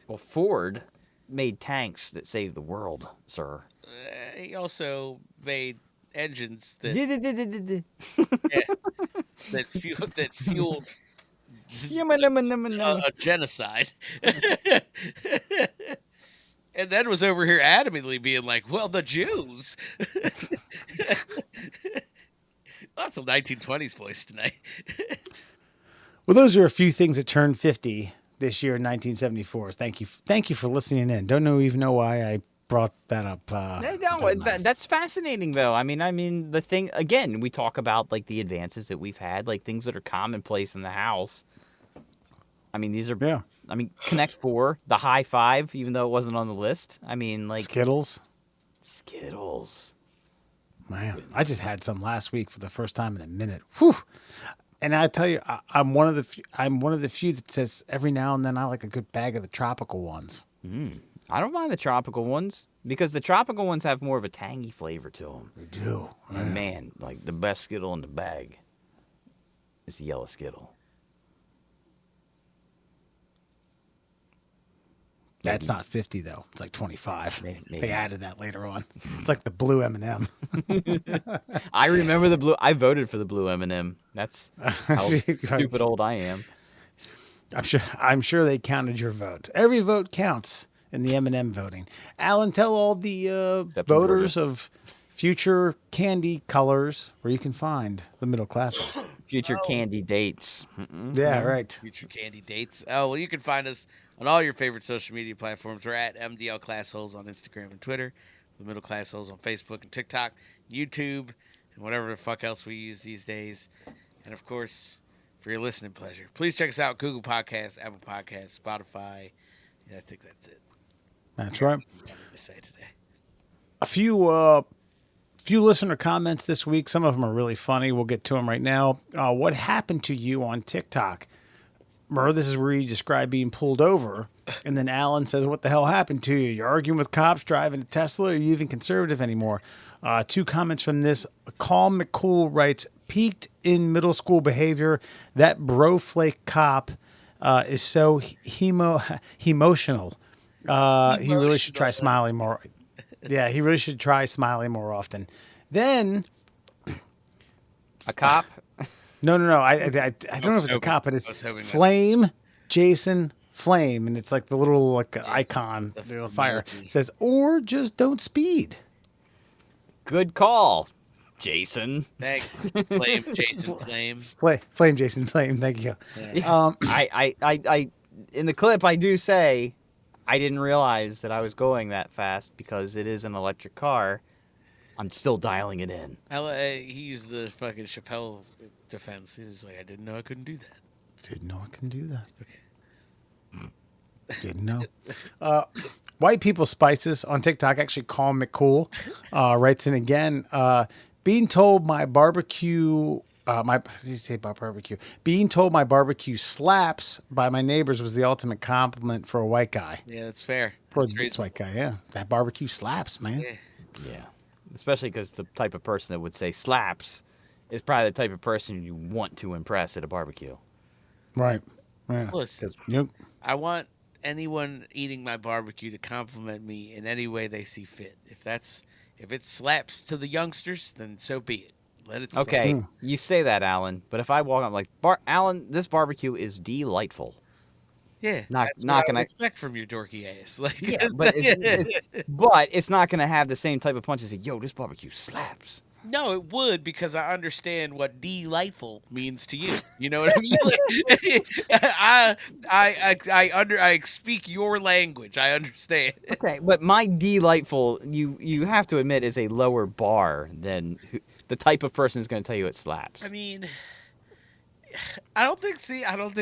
Well, Ford made tanks that saved the world, sir. He also made engines that that fueled a genocide. And then was over here adamantly being like, well, the Jews. Lots of 1920s voice tonight. Well, those are a few things that turned 50 this year in 1974. Thank you for listening in. Don't even know why I brought that up. That's fascinating, though. I mean, the thing again, we talk about like the advances that we've had, like things that are commonplace in the house. I mean, these are. Yeah. I mean, Connect Four, the High Five, even though it wasn't on the list. I mean, like Skittles. Skittles. Man, I just had some last week for the first time in a minute. Whew. And I tell you, I'm one of the few that says every now and then I like a good bag of the tropical ones. I don't mind the tropical ones because the tropical ones have more of a tangy flavor to them. They do. And man, like the best Skittle in the bag is the yellow Skittle. That's not 50 though. It's like 25. Maybe. They added that later on. It's like the blue M&M. I remember the blue. I voted for the blue M&M. That's how stupid old I am. I'm sure they counted your vote. Every vote counts in the M&M voting. Alan, tell all the voters of future candy colors where you can find the middle classes. Future candy dates. Yeah, right. Future candy dates. Oh, well, you can find us on all your favorite social media platforms. We're at MDL Classholes on Instagram and Twitter. The Middle Class Holes on Facebook and TikTok, YouTube, and whatever the fuck else we use these days. And, of course, for your listening pleasure, please check us out. Google Podcasts, Apple Podcasts, Spotify. Yeah, I think that's it. That's right. To say today. A few listener comments this week. Some of them are really funny. We'll get to them right now. What happened to you on TikTok? Murr, this is where you describe being pulled over. And then Alan says, what the hell happened to you? You're arguing with cops, driving a Tesla, or are you even conservative anymore? 2 comments from this. Calm McCool writes, peaked in middle school behavior. That broflake cop is so emotional. He really should try smiling more. Yeah, he really should try smiling more often. Then A cop. no. I don't know if it's a cop, but it's Flame Jason Flame, and it's like the little icon, the little fire. It says, or just don't speed. Good call, Jason. Thanks. Flame, Jason, Flame. Flame Jason Flame. Thank you. Yeah. I in the clip I do say I didn't realize that I was going that fast because it is an electric car. I'm still dialing it in. He used the fucking Chappelle defense. He was like, I didn't know I couldn't do that. Didn't know I can do that. Didn't know. White People Spices on TikTok, actually Calm McCool, writes in again, being told my barbecue, being told my barbecue slaps by my neighbors was the ultimate compliment for a white guy. Yeah, that's fair. For this white guy, yeah. That barbecue slaps, man. Yeah. Especially because the type of person that would say slaps is probably the type of person you want to impress at a barbecue. Right. Yeah. Listen, I want anyone eating my barbecue to compliment me in any way they see fit. If it slaps to the youngsters, then so be it. Let it slap. Okay, you say that, Alan, but if I walk up like, Alan, this barbecue is delightful. Yeah, that's not what gonna I expect from your dorky ass. Like, yeah, but it's not gonna have the same type of punch as yo, this barbecue slaps. No, it would, because I understand what delightful means to you. You know what I mean? Like, I speak your language. I understand. Okay, but my delightful, you have to admit, is a lower bar than the type of person who's going to tell you it slaps. I mean, I don't think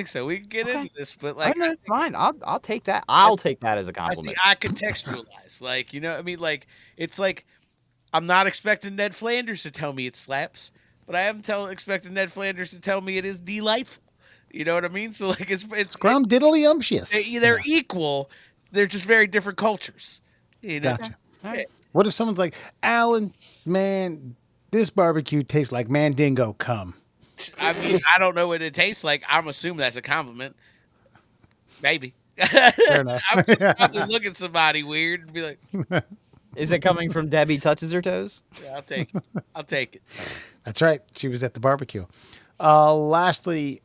so. We can get into this, but like, no, it's fine. I'll take that. I'll take that as a compliment. I contextualize. Like, you know, I mean, like, it's like, I'm not expecting Ned Flanders to tell me it slaps, but I am expecting Ned Flanders to tell me it is delightful. You know what I mean? So like, it's scrum diddly umptious. They're equal. They're just very different cultures. You know? Gotcha. Right. What if someone's like, Alan, man, this barbecue tastes like Mandingo cum? I mean, I don't know what it tastes like. I'm assuming that's a compliment. Maybe. Fair enough. I'm probably look at somebody weird and be like, is it coming from Debbie Touches Her Toes? Yeah, I'll take it. That's right. She was at the barbecue. Lastly,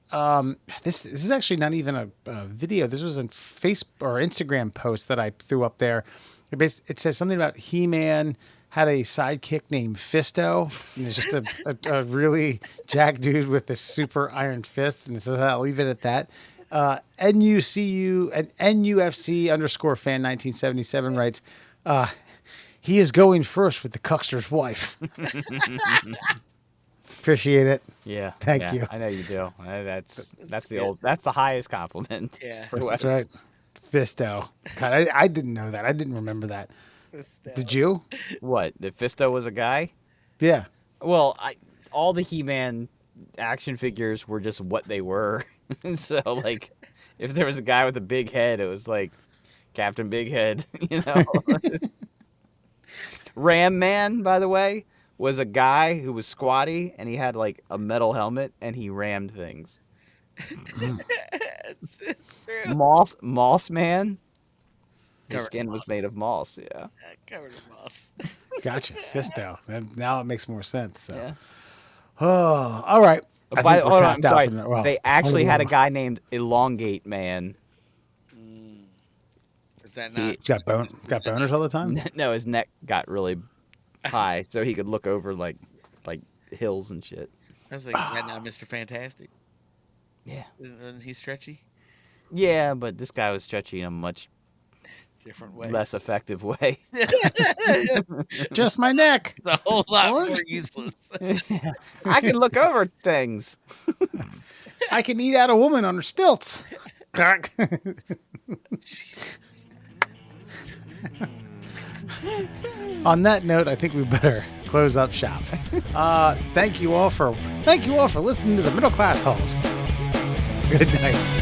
this is actually not even a video. This was a Facebook or Instagram post that I threw up there. It says something about He-Man had a sidekick named Fisto. And it's just a really jacked dude with this super iron fist. And it says, I'll leave it at that. NUCU and NUFC _ fan 1977 writes, he is going first with the Cuckster's wife. Appreciate it. Yeah. Thank yeah, you. I know you do. That's good. that's the highest compliment. Yeah. For Wes. That's right. Fisto. God, I didn't know that. I didn't remember that. Did you? What? That Fisto was a guy? Yeah. Well, all the He-Man action figures were just what they were. And so like if there was a guy with a big head, it was like Captain Big Head, you know. Ram Man, by the way, was a guy who was squatty and he had like a metal helmet and he rammed things. it's true. Moss Man, his Covered skin in was moss. made of moss. Yeah. Covered in moss. Gotcha. Fisto. Now it makes more sense. So. Yeah. Oh, all right. I By, think we're hold on, I'm tapped out sorry. for the- well, They actually hold had a on. guy named Elongate Man. Is that not? Got boners all the time? No, his neck got really high, so he could look over like hills and shit. I was like, is that not Mr. Fantastic? Yeah. Isn't he stretchy? Yeah, but this guy was stretchy in a much Different way. less effective way. Just my neck. It's a whole lot more useless. I can look over things. I can eat out a woman on her stilts. On that note, I think we better close up shop. Thank you all for listening to the Middle Class Hulls. Good night.